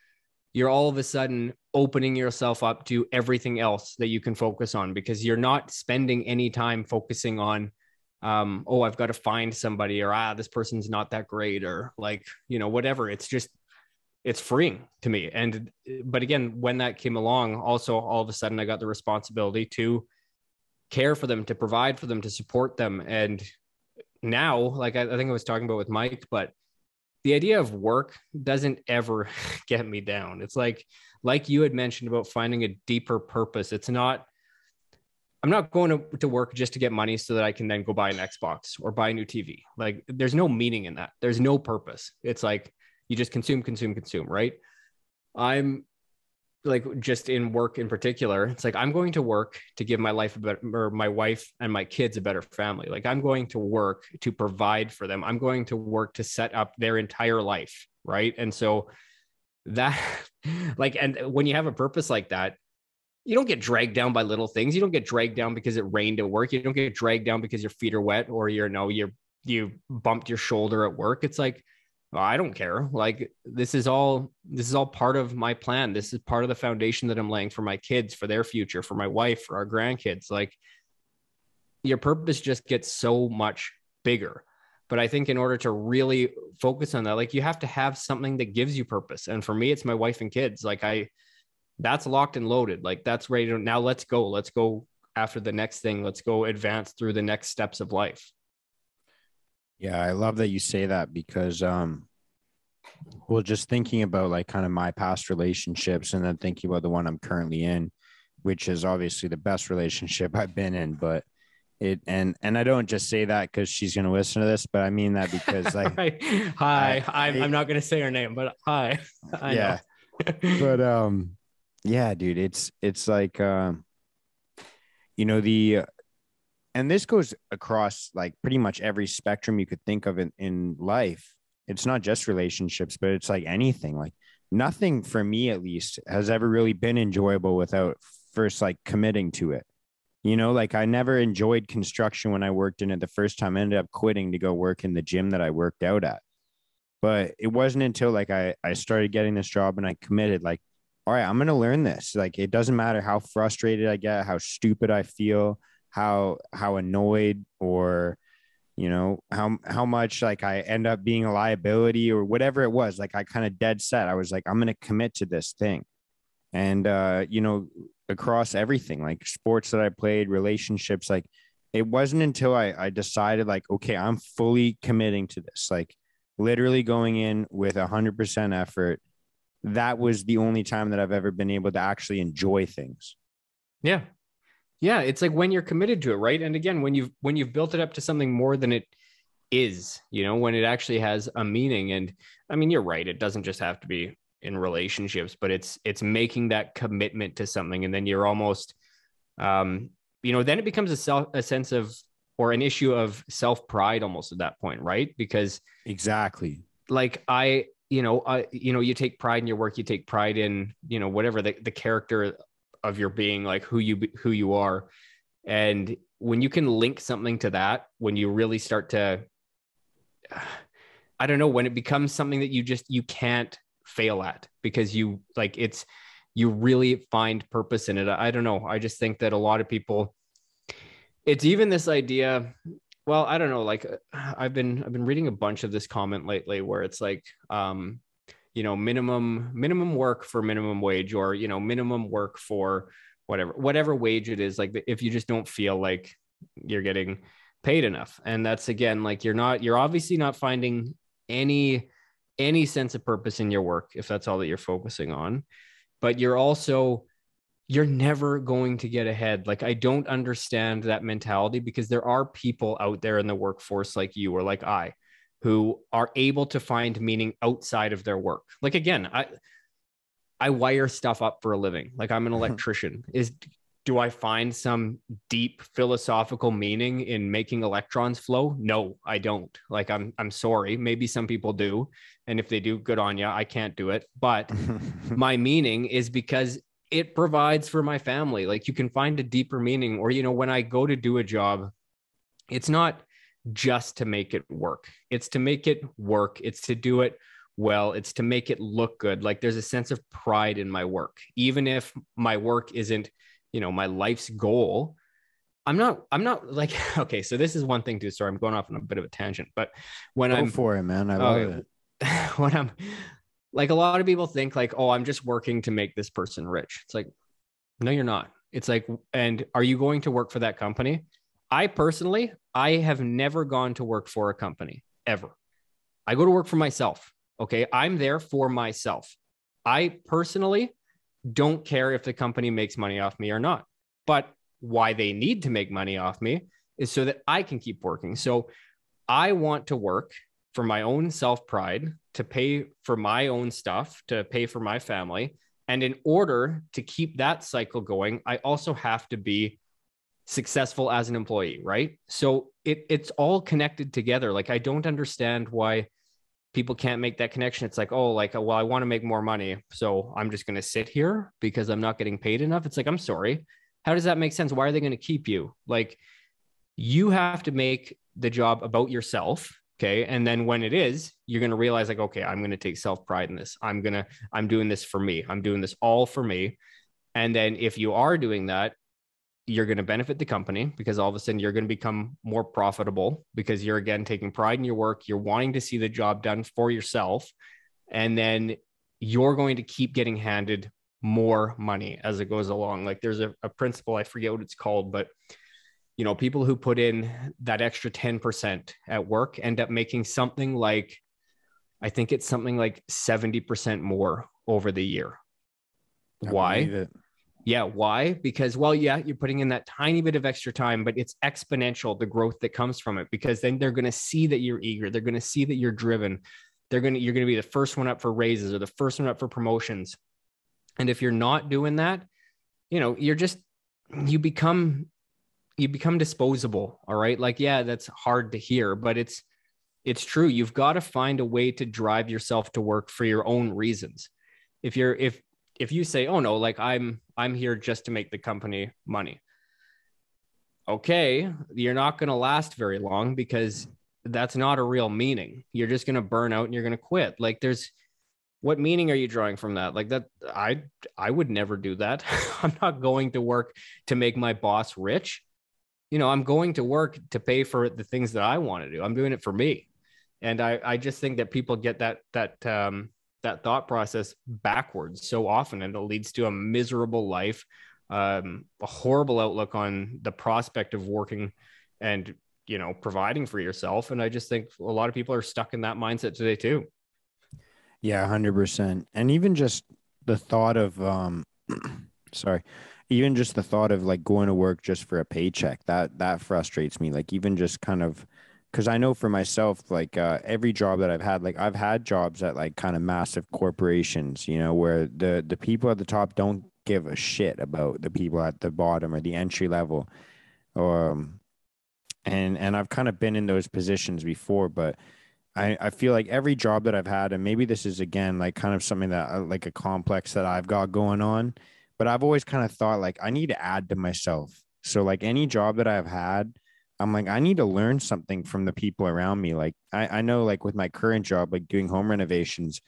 all of a sudden opening yourself up to everything else that you can focus on, because you're not spending any time focusing on, I've got to find somebody, or this person's not that great, or like, whatever. It's just, it's freeing to me. But again, when that came along, also, all of a sudden I got the responsibility to care for them, to provide for them, to support them. And now, like, I think I was talking about with Mike, but the idea of work doesn't ever get me down. It's like you had mentioned about finding a deeper purpose. It's not, I'm not going to work just to get money so that I can then go buy an Xbox or buy a new TV. Like, there's no meaning in that. There's no purpose. It's like, you just consume, right? I'm like just in work in particular, it's like I'm going to work to give my life a better, or my wife and my kids a better family. Like I'm going to work to provide for them. I'm going to work to set up their entire life, right? And so that like, and when you have a purpose like that, you don't get dragged down by little things. You don't get dragged down because it rained at work. You don't get dragged down because your feet are wet or you bumped your shoulder at work. It's like, well, I don't care. Like this is all part of my plan. This is part of the foundation that I'm laying for my kids, for their future, for my wife, for our grandkids. Like your purpose just gets so much bigger. But I think in order to really focus on that, like you have to have something that gives you purpose. And for me, it's my wife and kids. Like that's locked and loaded. Like that's ready to, now let's go. Let's go after the next thing. Let's go advance through the next steps of life. Yeah, I love that you say that because, well, just thinking about like kind of my past relationships and then thinking about the one I'm currently in, which is obviously the best relationship I've been in, but and I don't just say that because she's going to listen to this, but I mean that because like, right. Hi, I'm not going to say her name, but hi. I know. But, yeah, dude, it's like, you know, and this goes across like pretty much every spectrum you could think of in life. It's not just relationships, but it's like anything. Like nothing for me, at least, has ever really been enjoyable without first like committing to it. You know, like I never enjoyed construction when I worked in it the first time. I ended up quitting to go work in the gym that I worked out at. But it wasn't until like I started getting this job and I committed, like, all right, I'm going to learn this. Like, it doesn't matter how frustrated I get, how stupid I feel, how annoyed, or, you know, how much like I end up being a liability or whatever it was. Like I kind of dead set. I was like, I'm going to commit to this thing. And, you know, across everything, like sports that I played, relationships, like it wasn't until I decided like, okay, I'm fully committing to this, like literally going in with 100% effort. That was the only time that I've ever been able to actually enjoy things. Yeah. Yeah. It's like when you're committed to it, right? And again, when you've built it up to something more than it is, you know, when it actually has a meaning. And I mean, you're right. It doesn't just have to be in relationships, but it's making that commitment to something. And then you're almost, you know, then it becomes a sense of, or an issue of self-pride almost at that point, right? Because exactly, like you know, you take pride in your work, you take pride in, you know, whatever the character of your being, like who you are. And when you can link something to that, when you really start to, I don't know, when it becomes something that you can't fail at because you like, you really find purpose in it. I don't know. I just think that a lot of people, it's even this idea, well, I don't know, like I've been reading a bunch of this comment lately where it's like, you know, minimum work for minimum wage, or, you know, minimum work for whatever wage it is. Like if you just don't feel like you're getting paid enough. And that's, again, like you're obviously not finding any sense of purpose in your work if that's all that you're focusing on, but you're never going to get ahead. Like, I don't understand that mentality, because there are people out there in the workforce like you or like I, who are able to find meaning outside of their work. Like, again, I wire stuff up for a living. Like, I'm an electrician. Do I find some deep philosophical meaning in making electrons flow? No, I don't. Like, I'm sorry. Maybe some people do. And if they do, good on you. I can't do it. But my meaning is because it provides for my family. Like, you can find a deeper meaning. Or, you know, when I go to do a job, it's not just to make it work. It's to make it work. It's to do it well. It's to make it look good. Like, there's a sense of pride in my work. Even if my work isn't, you know, my life's goal, I'm not like, okay, so this is one thing too. Sorry, I'm going off on a bit of a tangent, but when Go for it, man. I love it. When I'm like, a lot of people think like, oh, I'm just working to make this person rich. It's like, no, you're not. It's like, and are you going to work for that company? I personally, I have never gone to work for a company ever. I go to work for myself. Okay. I'm there for myself. I personally don't care if the company makes money off me or not, but why they need to make money off me is so that I can keep working. So I want to work for my own self-pride, to pay for my own stuff, to pay for my family. And in order to keep that cycle going, I also have to be successful as an employee, right? So it's all connected together. Like, I don't understand why people can't make that connection. It's like, oh, like, well, I want to make more money, so I'm just going to sit here because I'm not getting paid enough. It's like, I'm sorry. How does that make sense? Why are they going to keep you? Like, you have to make the job about yourself. Okay. And then when it is, you're going to realize like, okay, I'm going to take self-pride in this. I'm doing this for me. I'm doing this all for me. And then if you are doing that, you're going to benefit the company because all of a sudden you're going to become more profitable because you're again taking pride in your work. You're wanting to see the job done for yourself. And then you're going to keep getting handed more money as it goes along. Like, there's a principle, I forget what it's called, but people who put in that extra 10% at work end up making something like, I think it's something like 70% more over the year. Why? Yeah. Why? Because, well, yeah, you're putting in that tiny bit of extra time, but it's exponential, the growth that comes from it, because then they're going to see that you're eager. They're going to see that you're driven. You're going to be the first one up for raises or the first one up for promotions. And if you're not doing that, you become disposable. All right. Like, yeah, that's hard to hear, but it's true. You've got to find a way to drive yourself to work for your own reasons. If you say, oh no, like I'm here just to make the company money. Okay. You're not going to last very long because that's not a real meaning. You're just going to burn out and you're going to quit. Like, what meaning are you drawing from that? Like, that I would never do that. I'm not going to work to make my boss rich. I'm going to work to pay for the things that I want to do. I'm doing it for me. And I just think that people get that thought process backwards so often, and it leads to a miserable life, a horrible outlook on the prospect of working and, providing for yourself. And I just think a lot of people are stuck in that mindset today too. Yeah, 100%. And even just the thought of, sorry, even just the thought of like going to work just for a paycheck, that frustrates me. Like, even just kind of, because I know for myself, like every job that I've had, like I've had jobs at like kind of massive corporations, where the people at the top don't give a shit about the people at the bottom or the entry level. And I've kind of been in those positions before, but I feel like every job that I've had, and maybe this is again like kind of something that like a complex that I've got going on, but I've always kind of thought like I need to add to myself. So like any job that I've had, I'm like, I need to learn something from the people around me. Like I know like with my current job, like doing home renovations,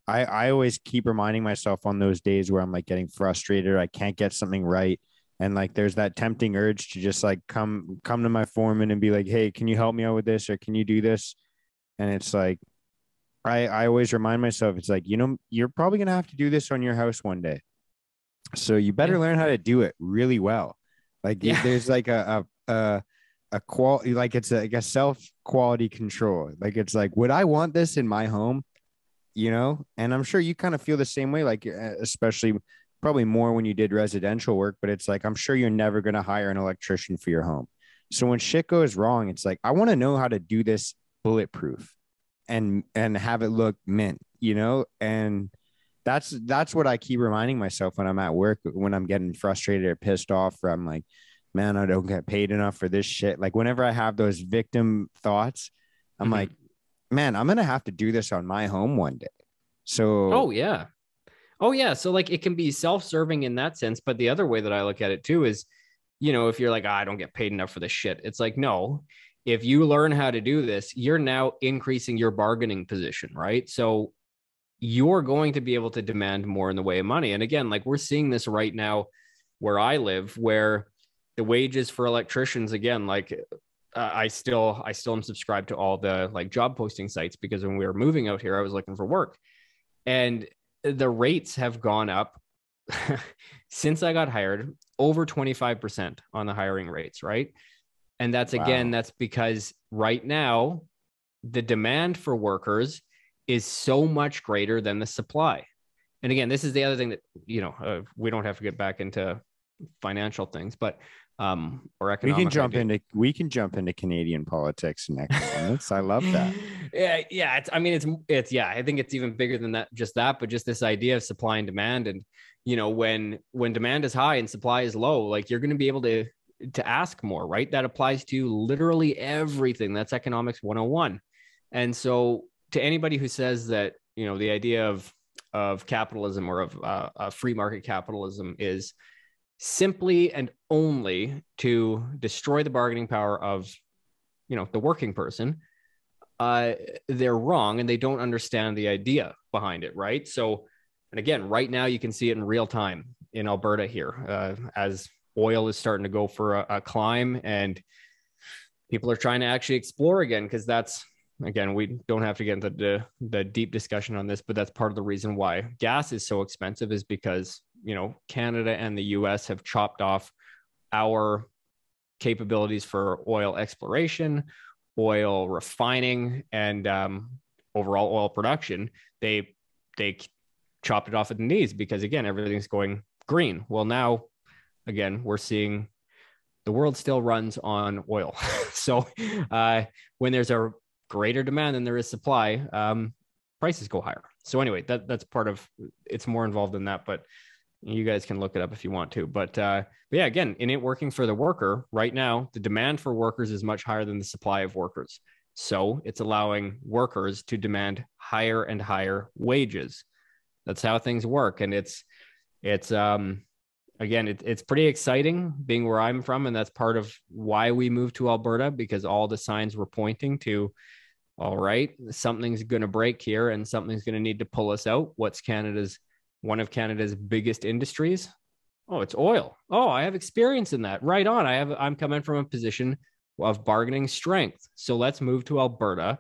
I always keep reminding myself on those days where I'm like getting frustrated, or I can't get something right. And like there's that tempting urge to just like come to my foreman and be like, hey, can you help me out with this, or can you do this? And it's like, I always remind myself, it's like, you're probably going to have to do this on your house one day. So you better learn how to do it really well. Like there's like a quality, like it's like a self quality control. Like, it's like, would I want this in my home? And I'm sure you kind of feel the same way, like, especially probably more when you did residential work, but it's like, I'm sure you're never going to hire an electrician for your home. So when shit goes wrong, it's like, I want to know how to do this bulletproof and have it look mint, and that's what I keep reminding myself when I'm at work, when I'm getting frustrated or pissed off, or I'm like, man, I don't get paid enough for this shit. Like, whenever I have those victim thoughts, I'm like, man, I'm going to have to do this on my home one day. So, oh yeah. So like, it can be self-serving in that sense. But the other way that I look at it too is, if you're like, I don't get paid enough for this shit. It's like, no, if you learn how to do this, you're now increasing your bargaining position, right? So you're going to be able to demand more in the way of money. And again, like, we're seeing this right now where I live, where the wages for electricians, again, like I still am subscribed to all the like job posting sites, because when we were moving out here, I was looking for work, and the rates have gone up since I got hired, over 25% on the hiring rates, right? And that's again, that's because right now the demand for workers is so much greater than the supply. And again, this is the other thing that, we don't have to get back into financial things, but or economic. We can jump into Canadian politics and economics. I love that. Yeah. Yeah, I think it's even bigger than that, but just this idea of supply and demand. And, when demand is high and supply is low, like you're going to be able to ask more, right? That applies to literally everything. That's economics 101. And so to anybody who says that, the idea of capitalism or of free market capitalism is simply and only to destroy the bargaining power of, the working person, they're wrong and they don't understand the idea behind it, right? So, and again, right now you can see it in real time in Alberta here, as oil is starting to go for a climb and people are trying to actually explore again, because that's, again, we don't have to get into the deep discussion on this, but that's part of the reason why gas is so expensive, is because, Canada and the US have chopped off our capabilities for oil exploration, oil refining, and overall oil production. They chopped it off at the knees because, again, everything's going green. Well, now, again, we're seeing the world still runs on oil. So when there's a greater demand than there is supply, prices go higher. So anyway, that's part of, it's more involved than that, but you guys can look it up if you want to. But yeah, again, in it working for the worker right now, the demand for workers is much higher than the supply of workers. So it's allowing workers to demand higher and higher wages. That's how things work. And it's again, it's pretty exciting being where I'm from. And that's part of why we moved to Alberta, because all the signs were pointing to, all right, something's going to break here and something's going to need to pull us out. What's one of Canada's biggest industries? Oh, it's oil. Oh, I have experience in that. Right on. I'm coming from a position of bargaining strength. So let's move to Alberta,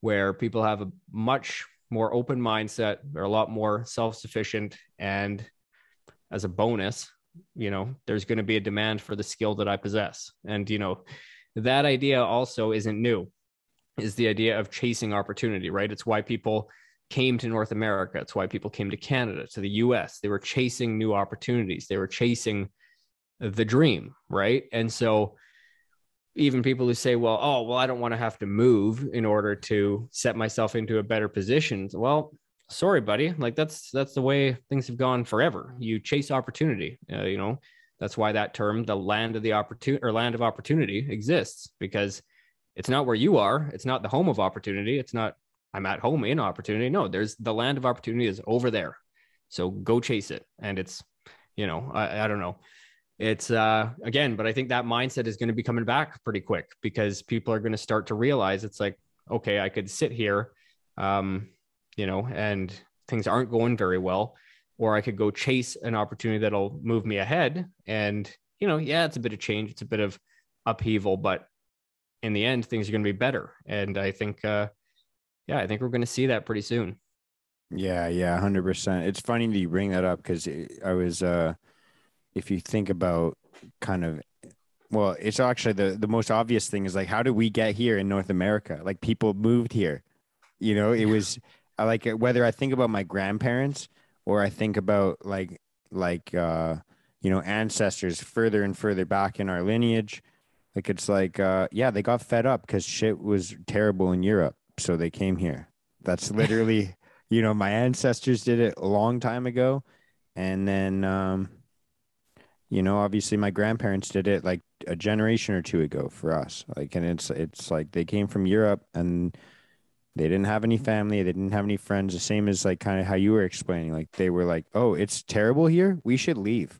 where people have a much more open mindset. They're a lot more self-sufficient. And as a bonus, there's going to be a demand for the skill that I possess. And, that idea also isn't new, is the idea of chasing opportunity, right? It's why people came to North America. It's why people came to Canada, to the US. They were chasing new opportunities. They were chasing the dream, right? And so even people who say, well, I don't want to have to move in order to set myself into a better position. Well, sorry, buddy. Like that's the way things have gone forever. You chase opportunity. That's why that term, the land of the opportunity or land of opportunity, exists, because it's not where you are. It's not the home of opportunity. It's not, I'm at home in opportunity. No, there's the land of opportunity is over there. So go chase it. And it's, I don't know. It's again, but I think that mindset is going to be coming back pretty quick, because people are going to start to realize it's like, okay, I could sit here, and things aren't going very well, or I could go chase an opportunity that'll move me ahead. And, yeah, it's a bit of change. It's a bit of upheaval, but in the end, things are going to be better. And I think, I think we're going to see that pretty soon. Yeah, 100%. It's funny that you bring that up, because I was, if you think about kind of, well, it's actually the most obvious thing is like, how did we get here in North America? Like people moved here, it was like, whether I think about my grandparents or I think about ancestors further and further back in our lineage. Like, it's like, yeah, they got fed up because shit was terrible in Europe. So they came here. That's literally, my ancestors did it a long time ago. And then, obviously my grandparents did it like a generation or two ago for us. Like, and it's like they came from Europe and they didn't have any family. They didn't have any friends. The same as like kind of how you were explaining, like they were like, oh, it's terrible here. We should leave.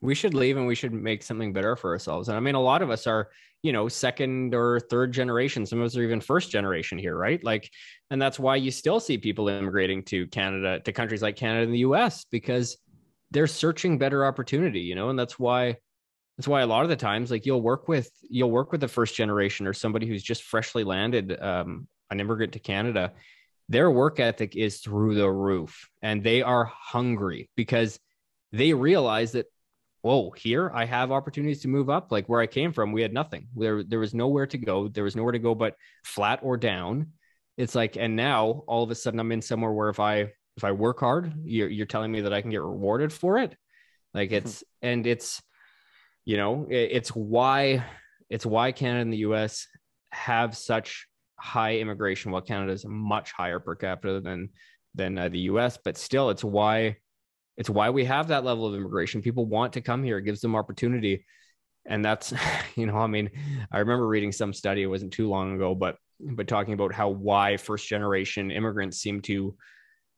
We should leave and we should make something better for ourselves. And I mean, a lot of us are, second or third generation. Some of us are even first generation here, right? Like, and that's why you still see people immigrating to Canada, to countries like Canada and the US, because they're searching better opportunity, and that's why a lot of the times, like you'll work with a first generation or somebody who's just freshly landed, an immigrant to Canada. Their work ethic is through the roof, and they are hungry because they realize that, whoa, here I have opportunities to move up. Like where I came from, we had nothing. There was nowhere to go. There was nowhere to go but flat or down. It's like, and now all of a sudden I'm in somewhere where if I work hard, you're telling me that I can get rewarded for it. Like it's why Canada and the US have such high immigration, while Canada is much higher per capita than the US, but still it's why we have that level of immigration. People want to come here. It gives them opportunity. And that's, I mean, I remember reading some study, it wasn't too long ago, but talking about why first generation immigrants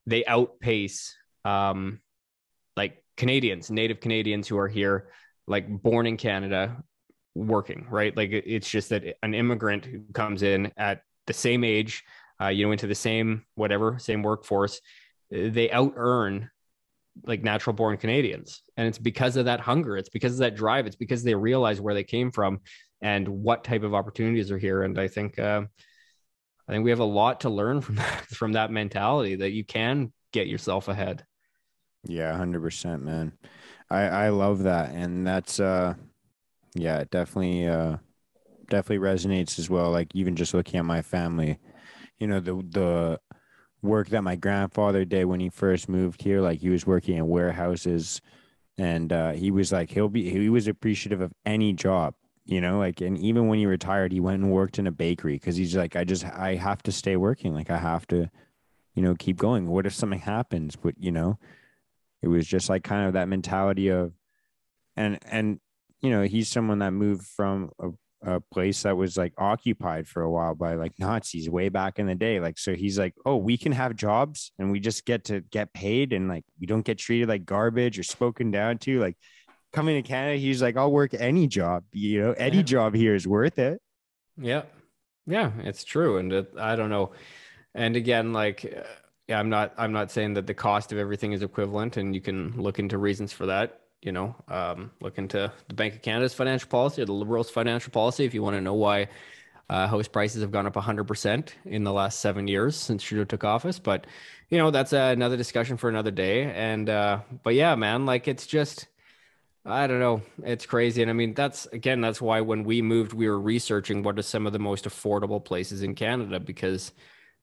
they outpace like Canadians, native Canadians who are here, like born in Canada, working, right? Like it's just that an immigrant who comes in at the same age, into the same workforce, they out earn like natural born Canadians. And it's because of that hunger. It's because of that drive. It's because they realize where they came from and what type of opportunities are here. And I think we have a lot to learn from that mentality, that you can get yourself ahead. Yeah, 100%, man. I love that. And that's, yeah, it definitely resonates as well. Like even just looking at my family, the work that my grandfather did when he first moved here, like he was working in warehouses, and he was like, he was appreciative of any job, like, and even when he retired, he went and worked in a bakery because he's like, I have to stay working. Like I have to, keep going. What if something happens? But, it was just like kind of that mentality of, and, he's someone that moved from a place that was like occupied for a while by like Nazis way back in the day. Like, so he's like, oh, we can have jobs and we just get to get paid, and like, we don't get treated like garbage or spoken down to. Like coming to Canada, he's like, I'll work any job, any job here is worth it. Yeah. Yeah, it's true. And I don't know. And again, like, yeah, I'm not saying that the cost of everything is equivalent, and you can look into reasons for that. Look into the Bank of Canada's financial policy or the Liberals' financial policy if you want to know why house prices have gone up 100% in the last 7 years since Trudeau took office. But that's another discussion for another day. And but yeah, man, like it's just, I don't know, it's crazy. And I mean, that's why when we moved, we were researching what are some of the most affordable places in Canada, because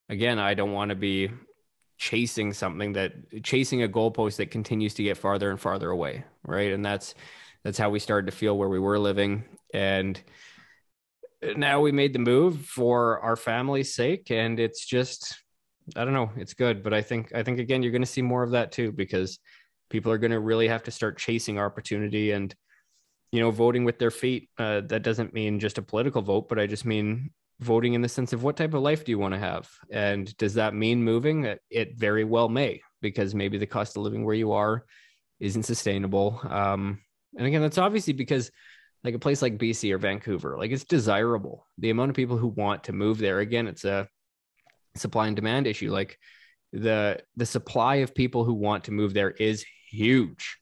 again, I don't want to be chasing a goalpost that continues to get farther and farther away, right? And that's how we started to feel where we were living. And now we made the move for our family's sake, and it's just, I don't know, it's good. But I think again, you're going to see more of that too, because people are going to really have to start chasing opportunity and voting with their feet. That doesn't mean just a political vote, but I just mean voting in the sense of what type of life do you want to have? And does that mean moving? It very well may, because maybe the cost of living where you are isn't sustainable. And again, that's obviously because like a place like BC or Vancouver, like it's desirable. The amount of people who want to move there, again, it's a supply and demand issue. Like the supply of people who want to move there is huge.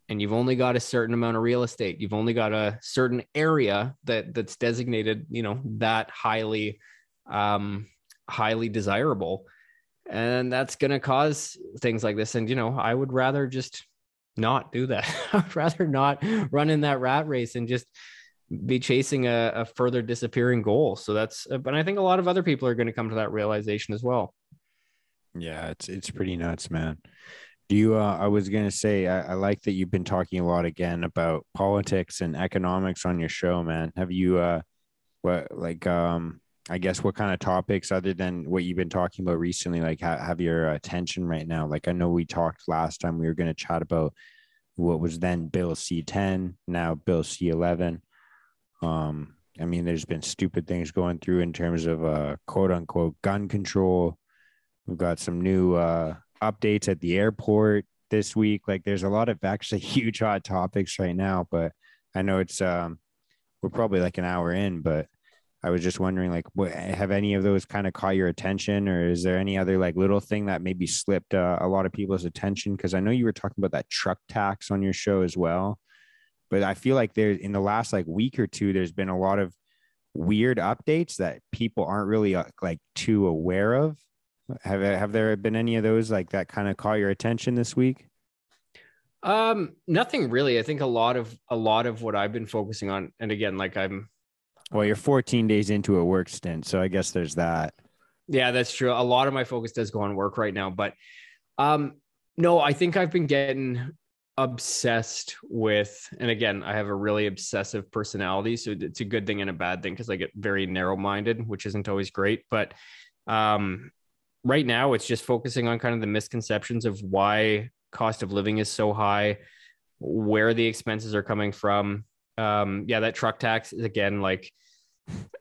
And you've only got a certain amount of real estate. You've only got a certain area that's designated, that highly desirable. And that's going to cause things like this. And, I would rather just not do that. I'd rather not run in that rat race and just be chasing a further disappearing goal. So but I think a lot of other people are going to come to that realization as well. Yeah, it's pretty nuts, man. Do you, I was going to say, I like that you've been talking a lot again about politics and economics on your show, man. Have you, I guess what kind of topics other than what you've been talking about recently, like have your attention right now? Like I know we talked last time, we were going to chat about what was then Bill C-10, now Bill C-11. I mean, there's been stupid things going through in terms of quote unquote gun control. We've got some new updates at the airport this week. Like there's a lot of actually huge hot topics right now, but I know it's we're probably like an hour in, but I was just wondering, like, have any of those kind of caught your attention, or is there any other like little thing that maybe slipped a lot of people's attention? Because I know you were talking about that truck tax on your show as well, but I feel like there in the last like week or two, there's been a lot of weird updates that people aren't really like too aware of. Have there been any of those like that kind of caught your attention this week? Nothing really. I think a lot of what I've been focusing on, and again, like well, you're 14 days into a work stint, so I guess there's that. Yeah, that's true. A lot of my focus does go on work right now, but no, I think I've been getting obsessed with, and again, I have a really obsessive personality, so it's a good thing and a bad thing because I get very narrow-minded, which isn't always great. But right now, it's just focusing on kind of the misconceptions of why cost of living is so high, where the expenses are coming from. Yeah, that truck tax is, again, like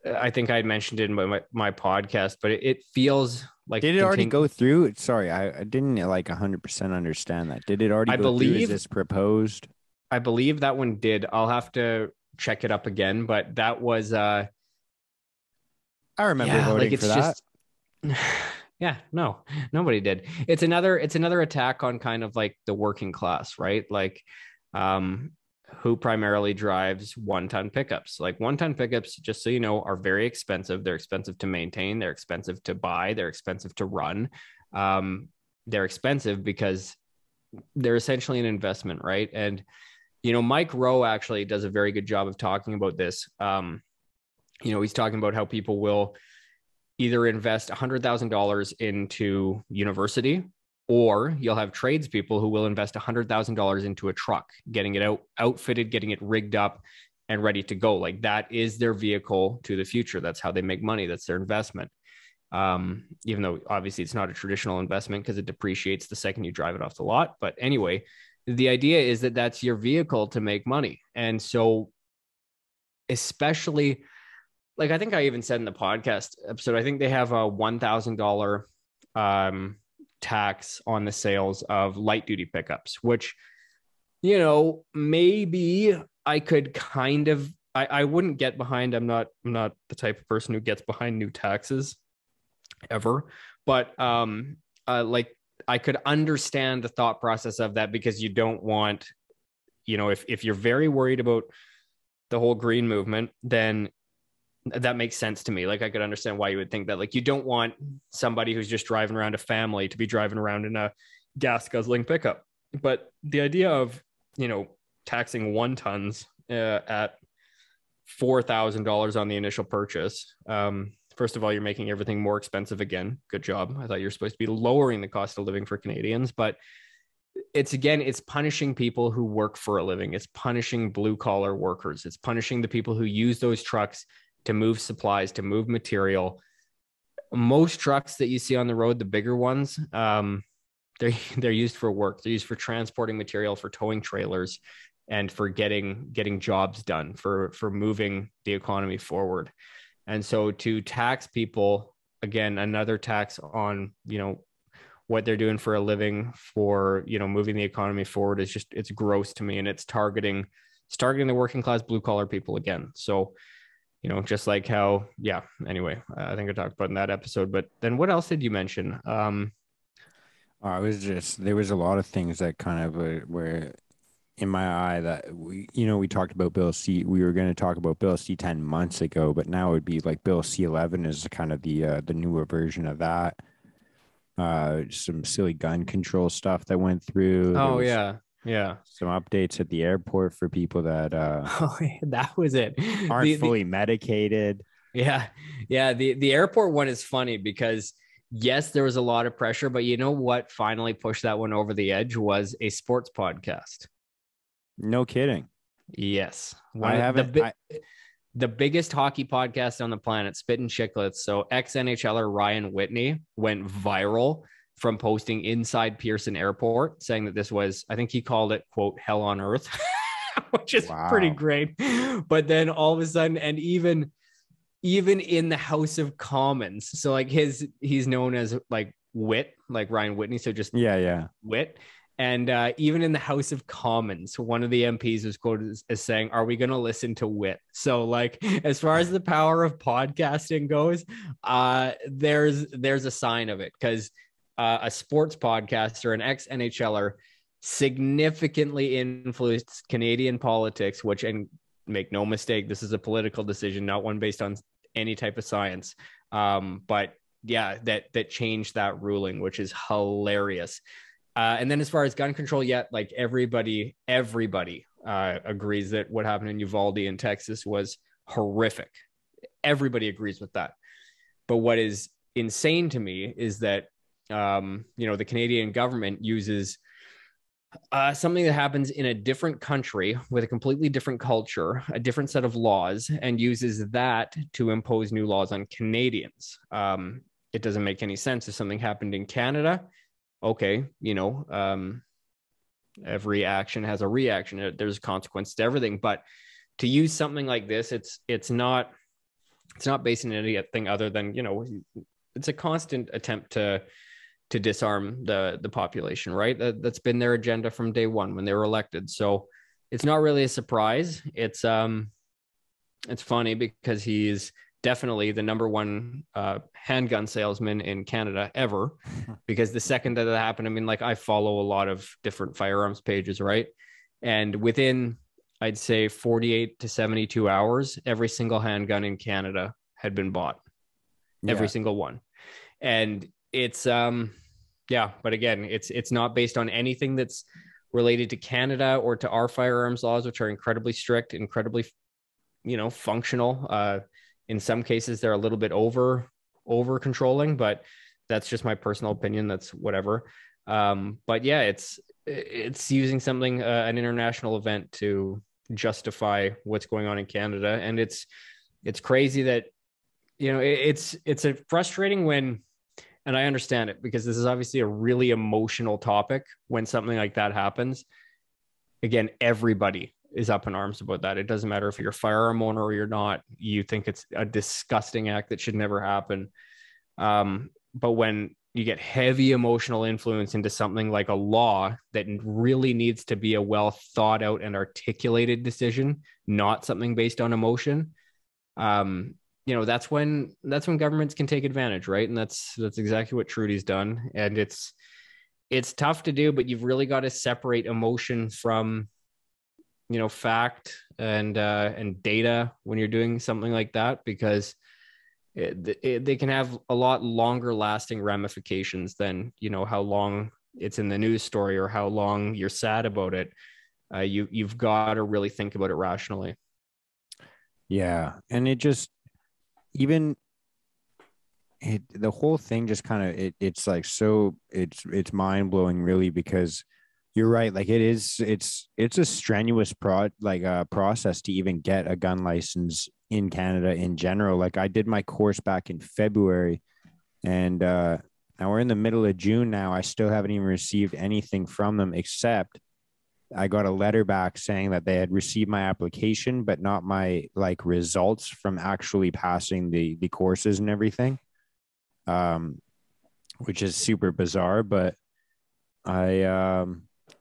I think I mentioned it in my podcast, but it feels like Did it already go through? Sorry, I didn't like 100% understand that. Did it already I go through? Is believe this proposed? I believe that one did. I'll have to check it up again, but that was I remember yeah, like voting for it's that. just yeah, no, nobody did. It's another attack on kind of like the working class, right? Like who primarily drives 1-ton pickups. Like 1-ton pickups, just so you know, are very expensive. They're expensive to maintain, they're expensive to buy, they're expensive to run. They're expensive because they're essentially an investment, right? And Mike Rowe actually does a very good job of talking about this. He's talking about how people will either invest $100,000 into university, or you'll have tradespeople who will invest $100,000 into a truck, getting it outfitted, getting it rigged up and ready to go. Like that is their vehicle to the future. That's how they make money. That's their investment. Even though obviously it's not a traditional investment because it depreciates the second you drive it off the lot. But anyway, the idea is that that's your vehicle to make money. And so especially, like I think I even said in the podcast episode, I think they have a $1,000 tax on the sales of light duty pickups, which, maybe I could kind of, I wouldn't get behind. I'm not the type of person who gets behind new taxes ever, but like I could understand the thought process of that, because you don't want, if you're very worried about the whole green movement, then that makes sense to me. Like I could understand why you would think that. Like you don't want somebody who's just driving around a family to be driving around in a gas guzzling pickup. But the idea of, taxing 1-tons at $4,000 on the initial purchase. First of all, you're making everything more expensive again. Good job. I thought you were supposed to be lowering the cost of living for Canadians, but it's punishing people who work for a living. It's punishing blue collar workers. It's punishing the people who use those trucks to move supplies, to move material. Most trucks that you see on the road, the bigger ones, they're used for work. They're used for transporting material, for towing trailers, and for getting jobs done, for moving the economy forward. And so to tax people, again, another tax on, what they're doing for a living, for, moving the economy forward, is just, it's gross to me. And it's targeting the working class blue collar people again. So, just like how, yeah, anyway, I think I talked about in that episode. But then what else did you mention? I was just, there was a lot of things that kind of were in my eye that we talked about Bill C. We were going to talk about Bill C 10 months ago, but now it would be like Bill C 11 is kind of the newer version of that. Some silly gun control stuff that went through. Oh yeah. Yeah. Some updates at the airport for people that Oh, yeah, that was it. aren't fully medicated. Yeah. Yeah. The airport one is funny because yes, there was a lot of pressure, but you know what finally pushed that one over the edge was a sports podcast. No kidding. Yes. The biggest hockey podcast on the planet, Spittin' Chicklets. So ex-NHLer Ryan Whitney went viral from posting inside Pearson Airport, saying that this was, I think he called it, quote, hell on earth, which is pretty great. But then all of a sudden, and even in the House of Commons, so like he's known as like Wit, like Ryan Whitney. So just Wit. And even in the House of Commons, one of the MPs was quoted as saying, "Are we going to listen to Wit?" So, like, as far as the power of podcasting goes, there's a sign of it, because a sports podcaster, an ex-NHLer, significantly influenced Canadian politics. Which, and make no mistake, this is a political decision, not one based on any type of science. But yeah, that changed that ruling, which is hilarious. And then as far as gun control, like everybody agrees that what happened in Uvalde in Texas was horrific. Everybody agrees with that. But what is insane to me is that, the Canadian government uses Something that happens in a different country with a completely different culture, a different set of laws, and uses that to impose new laws on Canadians. It doesn't make any sense if something happened in Canada. Okay, every action has a reaction. There's a consequence to everything, but to use something like this, it's not based on anything other than it's a constant attempt to disarm the population, right? That's been their agenda from day one when they were elected. So it's not really a surprise. It's funny because he's definitely the number one handgun salesman in Canada ever. Because the second that happened, I mean, like, I follow a lot of different firearms pages, right? And within, I'd say, 48 to 72 hours, every single handgun in Canada had been bought. Every single one. And it's yeah, but again, it's not based on anything that's related to Canada or to our firearms laws, which are incredibly strict, incredibly functional. In some cases they're a little bit over controlling, but that's just my personal opinion. That's whatever. But yeah, it's using something, an international event, to justify what's going on in Canada. And it's crazy that it's a frustrating when, and I understand it because this is obviously a really emotional topic when something like that happens. Again, everybody is up in arms about that. It doesn't matter if you're a firearm owner or you're not. You think it's a disgusting act that should never happen. But when you get heavy emotional influence into something like a law that really needs to be a well thought out and articulated decision, not something based on emotion, that's when governments can take advantage, right? And that's exactly what Trudeau's done. And it's tough to do, but you've really got to separate emotion from fact and data when you're doing something like that, because they can have a lot longer lasting ramifications than how long it's in the news story or how long you're sad about it. You've got to really think about it rationally. Yeah, and it just even the whole thing just kind of it's like, so it's mind blowing, really, because you're right. Like, it's a strenuous process to even get a gun license in Canada in general. Like, I did my course back in February, and now we're in the middle of June now. I still haven't even received anything from them, except I got a letter back saying that they had received my application, but not my results from actually passing the courses and everything. Which is super bizarre, but I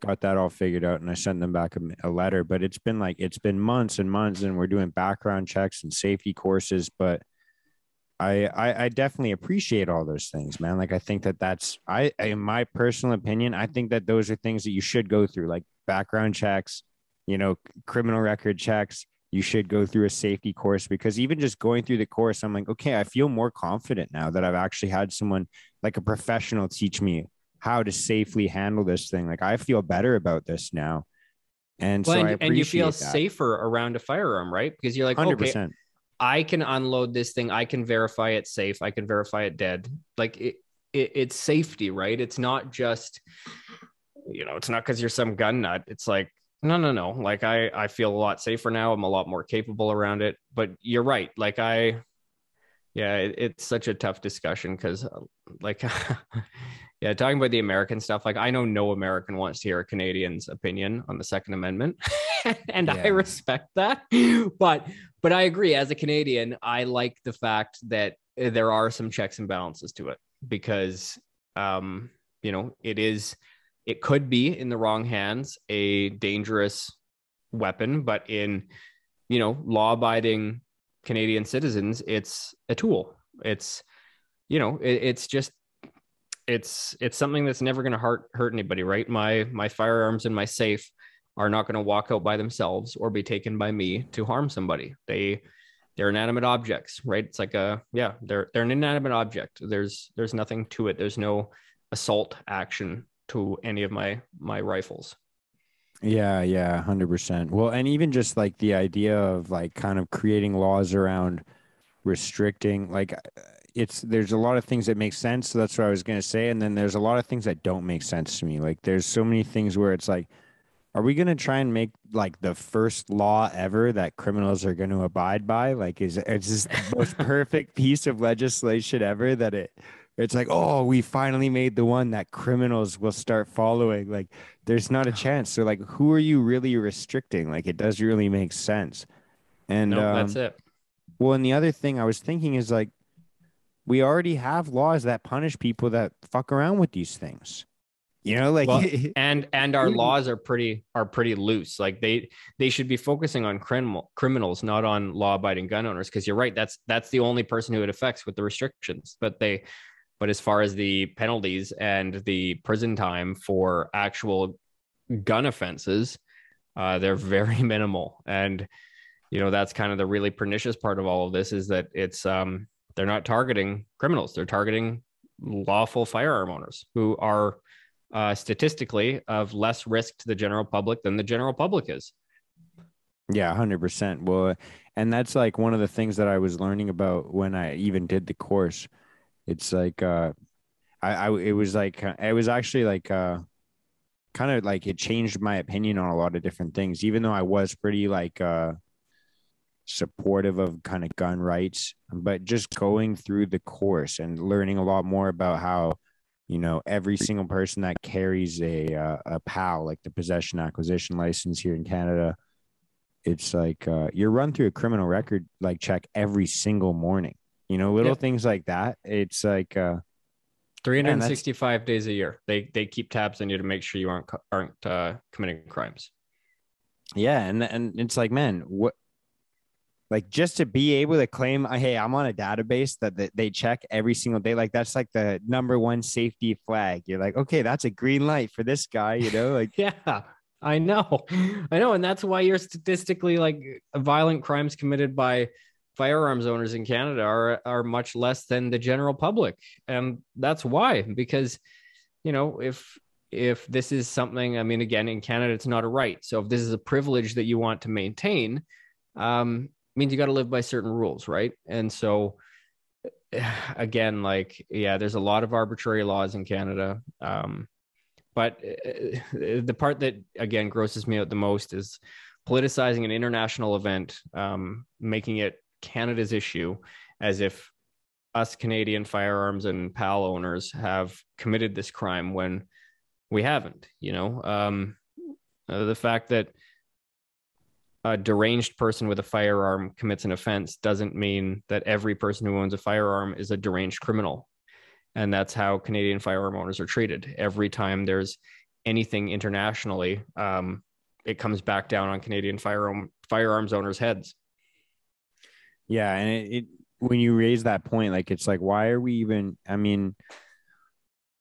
got that all figured out, and I sent them back a letter. But it's been months and months, and we're doing background checks and safety courses. But I definitely appreciate all those things, man. Like, I think that's in my personal opinion, I think that those are things that you should go through, like background checks, criminal record checks. You should go through a safety course, because even just going through the course, I'm like, okay, I feel more confident now that I've actually had someone, like a professional, teach me how to safely handle this thing. Like, I feel better about this now. And well, so and you feel that. safer around a firearm, right? Because you're like, 100%. Okay, I can unload this thing. I can verify it's safe. I can verify it dead. Like, it's safety, right? It's not just, it's not because you're some gun nut. It's like, no. Like, I feel a lot safer now. I'm a lot more capable around it. But you're right. Like, it's such a tough discussion because, yeah, talking about the American stuff, like, I know no American wants to hear a Canadian's opinion on the Second Amendment, and I respect that. But I agree. As a Canadian, I like the fact that there are some checks and balances to it, because, it could be, in the wrong hands, a dangerous weapon, but in, law-abiding Canadian citizens, it's a tool. It's something that's never going to hurt anybody, right? My firearms in my safe are not going to walk out by themselves or be taken by me to harm somebody. They're inanimate objects, right? It's like they're an inanimate object. There's nothing to it. There's no assault action to any of my rifles. Yeah, 100%. Well, and even just like the idea of kind of creating laws around restricting, there's a lot of things that make sense. So that's what I was gonna say. And then there's a lot of things that don't make sense to me. Like there's so many things where it's like, are we gonna try and make like the first law ever that criminals are going to abide by? Like, is it's just the most perfect piece of legislation ever that it's like, oh, we finally made the one that criminals will start following. Like, there's not a chance. So, like, who are you really restricting? Like, it doesn't really make sense. And No, that's it. well, and the other thing I was thinking is like, we already have laws that punish people that fuck around with these things. You know, like Well, and our even laws are pretty loose. Like they should be focusing on criminals, not on law-abiding gun owners. Because you're right, that's the only person who it affects with the restrictions. But as far as the penalties and the prison time for actual gun offenses, they're very minimal. And that's kind of the really pernicious part of all of this is that it's they're not targeting criminals; they're targeting lawful firearm owners who are statistically of less risk to the general public than the general public is. Yeah, 100%. Well, and that's like one of the things that I was learning about when I even did the course. It's like it was like it was actually like kind of like it changed my opinion on a lot of different things, even though I was pretty like supportive of kind of gun rights, but just going through the course and learning a lot more about how every single person that carries a PAL, like the possession acquisition license here in Canada, it's like you're run through a criminal record like check every single morning. Little Yep. things like that. It's like man, 365 days a year. They keep tabs on you to make sure you aren't committing crimes. yeah, and it's like, man, what, like, just to be able to claim, hey, I'm on a database that they check every single day, like that's like the number one safety flag. You're like, okay, that's a green light for this guy, like Yeah, I know. I know. And that's why you're statistically like violent crimes committed by firearms owners in Canada are much less than the general public. And that's why, because, if this is something, I mean, again, in Canada, it's not a right. So if this is a privilege that you want to maintain, means you got to live by certain rules, right? And so again, like, yeah, there's a lot of arbitrary laws in Canada. But the part that, again, grosses me out the most is politicizing an international event, making it Canada's issue as if us Canadian firearms and PAL owners have committed this crime when we haven't. The fact that a deranged person with a firearm commits an offense doesn't mean that every person who owns a firearm is a deranged criminal. And that's how Canadian firearm owners are treated. Every time there's anything internationally, it comes back down on Canadian firearms owners' heads. yeah. And it when you raise that point, like it's like, why are we even, I mean,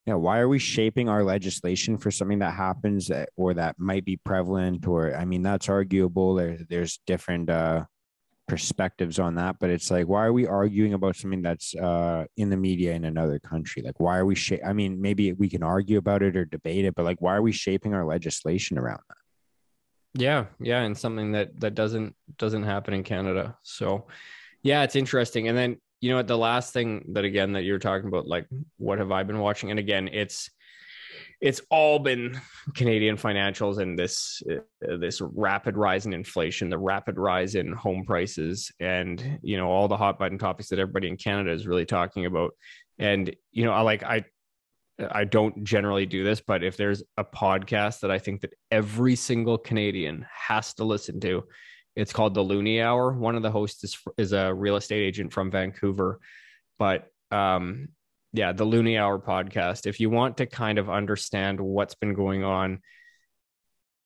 yeah, why are we shaping our legislation for something that happens or that might be prevalent? Or, I mean, that's arguable. There's different perspectives on that, but it's like, why are we arguing about something that's in the media in another country? Like, why are we I mean, maybe we can argue about it or debate it, but like, why are we shaping our legislation around that? Yeah, and something that doesn't happen in Canada. So, yeah, it's interesting. And then the last thing that, again, that you're talking about, like, what have I been watching? And again, it's all been Canadian financials and this rapid rise in inflation, the rapid rise in home prices, and all the hot button topics that everybody in Canada is really talking about. And I don't generally do this, but if there's a podcast that I think that every single Canadian has to listen to, it's called the Looney Hour. One of the hosts is a real estate agent from Vancouver, but yeah, the Looney Hour podcast. If you want to kind of understand what's been going on,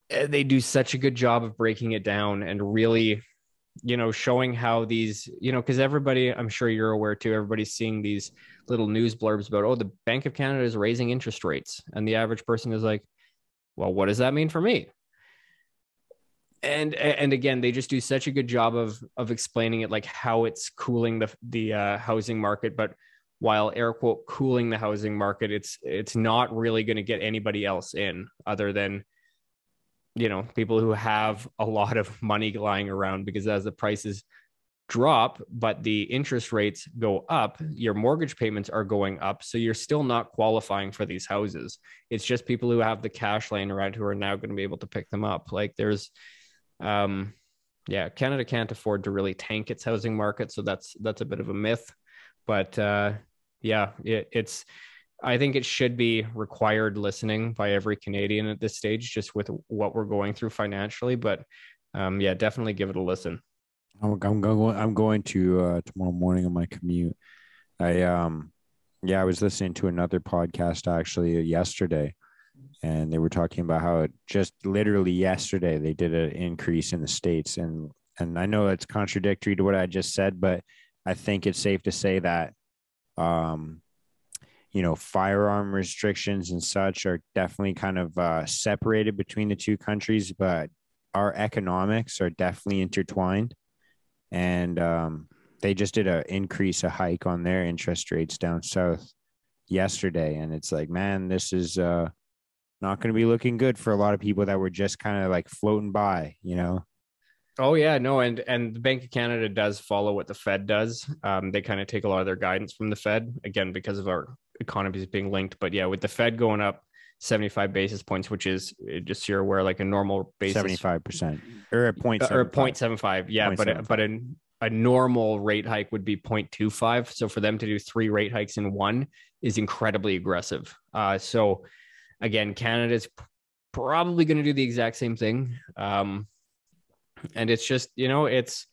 they do such a good job of breaking it down and really, showing how these, because everybody, I'm sure you're aware too, everybody's seeing these little news blurbs about, oh, the Bank of Canada is raising interest rates. And the average person is like, well, what does that mean for me? And again, they just do such a good job of explaining it, like how it's cooling the housing market. But while air quote cooling the housing market, it's not really going to get anybody else in other than people who have a lot of money lying around, because as the prices drop, but the interest rates go up, your mortgage payments are going up. So you're still not qualifying for these houses. It's just people who have the cash laying around who are now going to be able to pick them up. Like there's, Canada can't afford to really tank its housing market. So that's a bit of a myth. But it's, I think it should be required listening by every Canadian at this stage, just with what we're going through financially. But definitely give it a listen. I'm going to tomorrow morning on my commute. I was listening to another podcast actually yesterday, and they were talking about how it just literally yesterday they did an increase in the States. And I know it's contradictory to what I just said, but I think it's safe to say that, firearm restrictions and such are definitely kind of separated between the two countries, but our economics are definitely intertwined. And they just did a hike on their interest rates down south yesterday. And it's like, man, this is not going to be looking good for a lot of people that were just kind of like floating by, Oh yeah, no, and the Bank of Canada does follow what the Fed does. They kind of take a lot of their guidance from the Fed, again, because of our economies being linked. But yeah, with the Fed going up 75 basis points, which is just so you're aware, like a normal basis, 75% or a 0.75. Or 0.75. Yeah, 0.75. but a normal rate hike would be 0.25. So for them to do 3 rate hikes in one is incredibly aggressive. So again, Canada's probably going to do the exact same thing. And it's just, it's,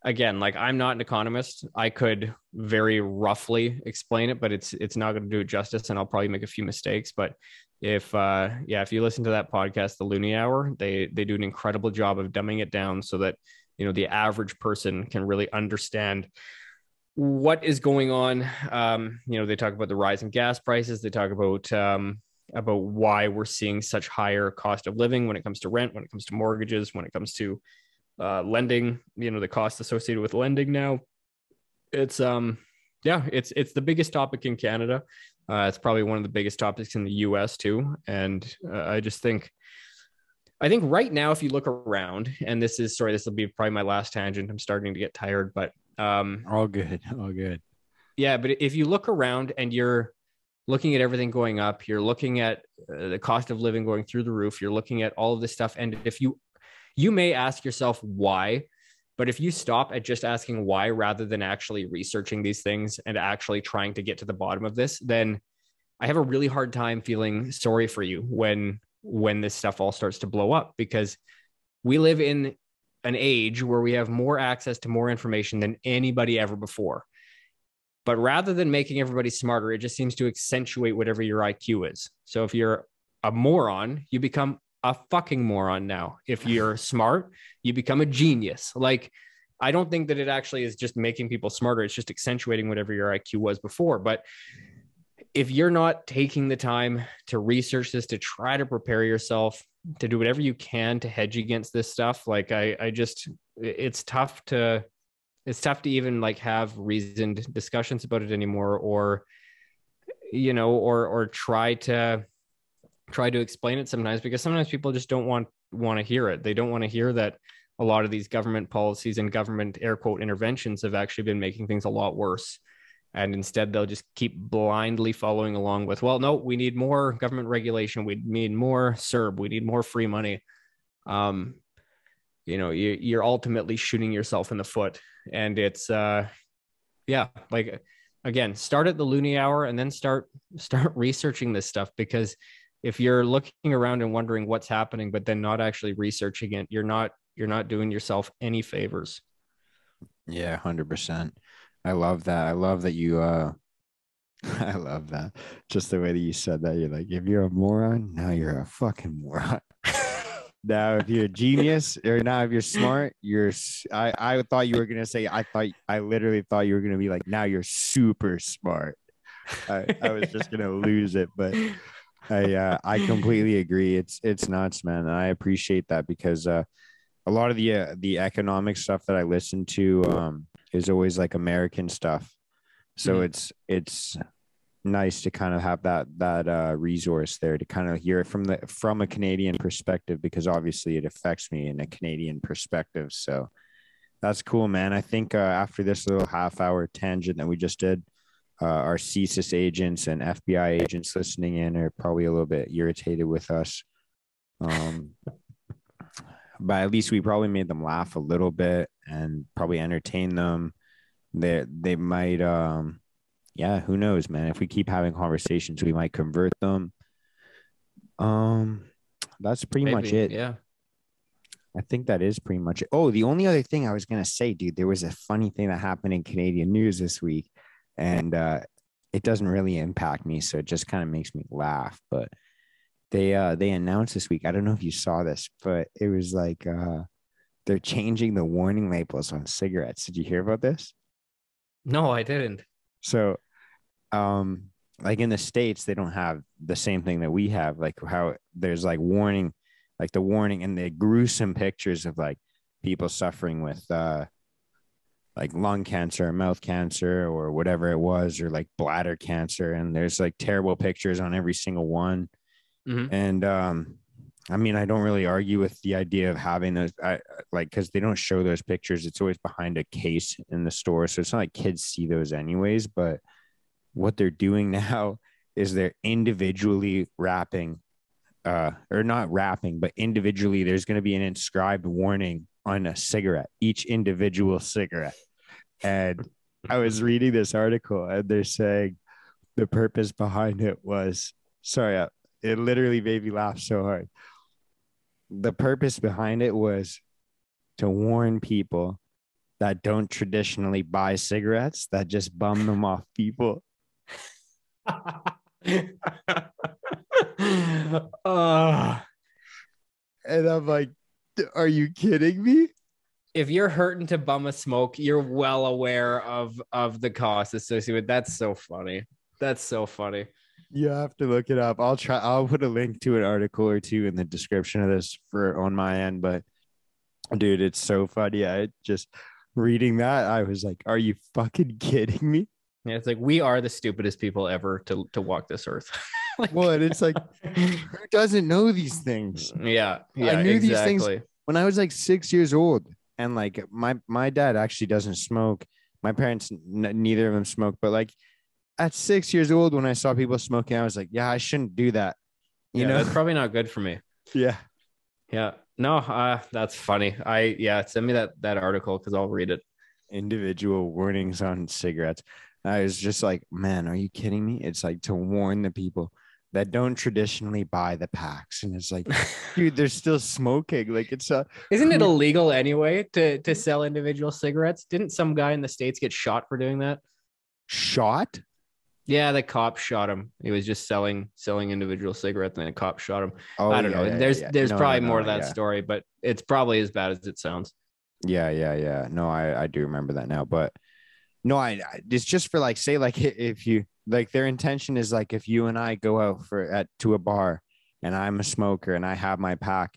again, like I'm not an economist. I could very roughly explain it, but it's not going to do it justice, and I'll probably make a few mistakes. But if you listen to that podcast, the Looney Hour, they do an incredible job of dumbing it down so that, the average person can really understand what is going on. They talk about the rise in gas prices. They talk about why we're seeing such higher cost of living when it comes to rent, when it comes to mortgages, when it comes to lending, the cost associated with lending now. It's it's the biggest topic in Canada. It's probably one of the biggest topics in the US too. And I think right now, if you look around, and this will be probably my last tangent. I'm starting to get tired, but all good. Yeah, but if you look around and you're looking at everything going up, you're looking at the cost of living going through the roof, you're looking at all of this stuff, and if you may ask yourself why, but if you stop at just asking why rather than actually researching these things and actually trying to get to the bottom of this, then I have a really hard time feeling sorry for you when this stuff all starts to blow up, because we live in an age where we have more access to more information than anybody ever before. But rather than making everybody smarter, it just seems to accentuate whatever your IQ is. So if you're a moron, you become a fucking moron now. If you're smart, you become a genius. Like, I don't think that it actually is just making people smarter. It's just accentuating whatever your IQ was before. But if you're not taking the time to research this, to try to prepare yourself, to do whatever you can to hedge against this stuff, like it's tough to even like have reasoned discussions about it anymore, or try to explain it sometimes, because sometimes people just don't want to hear it. They don't want to hear that a lot of these government policies and government air quote interventions have actually been making things a lot worse. And instead they'll just keep blindly following along with, well, no, we need more government regulation. We need more CERB. We need more free money. You're ultimately shooting yourself in the foot. And it's, like, again, start at the Looney Hour and then start researching this stuff, because if you're looking around and wondering what's happening, but then not actually researching it, you're not doing yourself any favors. Yeah, 100%. I love that. I love that you, I love that. Just the way that you said that. You're like, if you're a moron, now you're a fucking moron. Now, if you're a genius, or now if you're smart, I thought you were going to say, I literally thought you were going to be like, now you're super smart. I was just going to lose it, but I completely agree. It's nuts, man. And I appreciate that, because a lot of the economic stuff that I listen to is always like American stuff. So it's nice to kind of have that resource there to kind of hear it from a Canadian perspective, because obviously it affects me in a Canadian perspective. So That's cool, man. I think after this little half-hour tangent that we just did, our CSIS agents and FBI agents listening in are probably a little bit irritated with us. Um, but at least we probably made them laugh a little bit and probably entertain them. They might, yeah, who knows, man. If we keep having conversations, we might convert them. Um, that's pretty much Maybe, it. yeah. I think that is pretty much it. Oh, the only other thing I was gonna say, dude, there was a funny thing that happened in Canadian news this week, and it doesn't really impact me, so it just kind of makes me laugh. But they announced this week. I don't know if you saw this, but it was like they're changing the warning labels on cigarettes. Did you hear about this? No, I didn't. So, like in the States, they don't have the same thing that we have, like how there's like warning, like the warning and the gruesome pictures of like people suffering with like lung cancer, mouth cancer, or whatever it was, or like bladder cancer. And there's like terrible pictures on every single one. Mm-hmm. And I mean, I don't really argue with the idea of having those, like, because they don't show those pictures. It's always behind a case in the store. So it's not like kids see those anyways. But what they're doing now is they're individually wrapping, or not wrapping, but individually, there's going to be an inscribed warning on a cigarette, each individual cigarette. And I was reading this article and they're saying the purpose behind it was, sorry, it literally made me laugh so hard. The purpose behind it was to warn people that don't traditionally buy cigarettes, that just bum them off people. And I'm like, are you kidding me? If you're hurting to bum a smoke, you're well aware of the cost associated with. That's so funny. That's so funny. You have to look it up. I'll put a link to an article or two in the description of this for on my end. But dude, it's so funny. I just reading that, I was like, are you fucking kidding me? Yeah, it's like we are the stupidest people ever to walk this earth. Like, well, and it's like, who doesn't know these things? Yeah, I knew these things when I was like 6 years old. And like my dad actually doesn't smoke. My parents, neither of them smoke. But like at 6 years old, when I saw people smoking, I was like, yeah, I shouldn't do that. You know, that's probably not good for me. Yeah. Yeah. No, that's funny. Send me that article because I'll read it. Individual warnings on cigarettes. I was just like, man, are you kidding me? It's like to warn the people that don't traditionally buy the packs. And it's like, dude, they're still smoking. Like it's isn't it illegal anyway to sell individual cigarettes? Didn't some guy in the States get shot for doing that? Shot? Yeah, the cop shot him. He was just selling individual cigarettes, and then a cop shot him. Oh, I don't know. There's probably more to that yeah. story, but it's probably as bad as it sounds. Yeah. No, I do remember that now. But no, I it's just for like, say, like if you like their intention is like if you and I go out to a bar and I'm a smoker and I have my pack,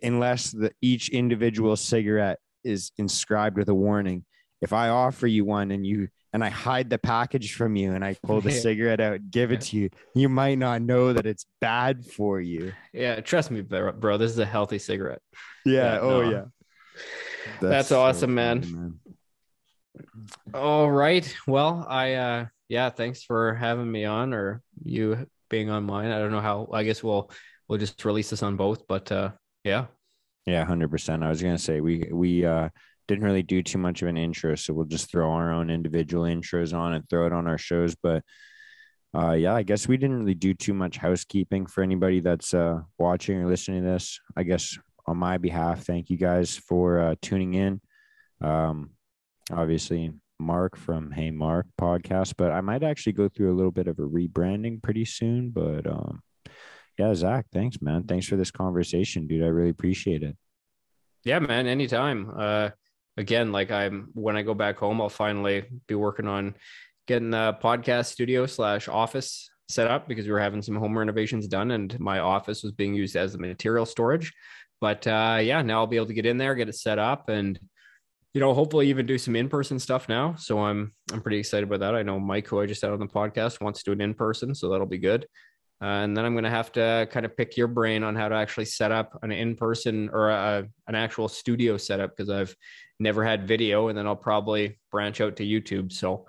unless each individual cigarette is inscribed with a warning. If I offer you one and I hide the package from you and I pull the cigarette out, give it to you, you might not know that it's bad for you. Yeah, trust me, bro. This is a healthy cigarette. Yeah. Yeah. That's awesome, so funny, man. All right. Well, thanks for having me on, or you being on mine. I don't know how. I guess we'll just release this on both, but yeah. Yeah, 100%. I was gonna say we didn't really do too much of an intro, so we'll just throw our own individual intros on and throw it on our shows. But I guess we didn't really do too much housekeeping for anybody that's watching or listening to this. I guess on my behalf, thank you guys for tuning in. Obviously Mark from Hey Mark podcast, but I might actually go through a little bit of a rebranding pretty soon. But yeah, Zach, thanks, man. Thanks for this conversation, dude. I really appreciate it. Yeah, man. Anytime. Again, like when I go back home, I'll finally be working on getting the podcast studio / office set up because we were having some home renovations done and my office was being used as the material storage. But now I'll be able to get in there, get it set up, and hopefully even do some in-person stuff now. So I'm pretty excited about that. I know Mike, who I just had on the podcast, wants to do it in person, so that'll be good. And then I'm going to have to kind of pick your brain on how to actually set up an in-person or an actual studio setup, because I've never had video, and then I'll probably branch out to YouTube. So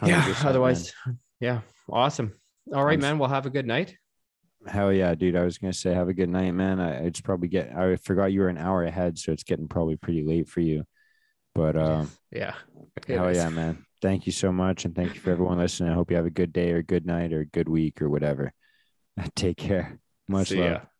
yeah, 100%, otherwise, man. yeah, awesome. All right, I'm man. Well, have a good night. Hell yeah, dude. I was gonna say have a good night, man. It's probably I forgot you were an hour ahead, so it's getting probably pretty late for you. But Yes. Yeah, it hell is. yeah, man. Thank you so much, and thank you for everyone listening. I hope you have a good day or good night or good week or whatever. Take care. Much See love. ya.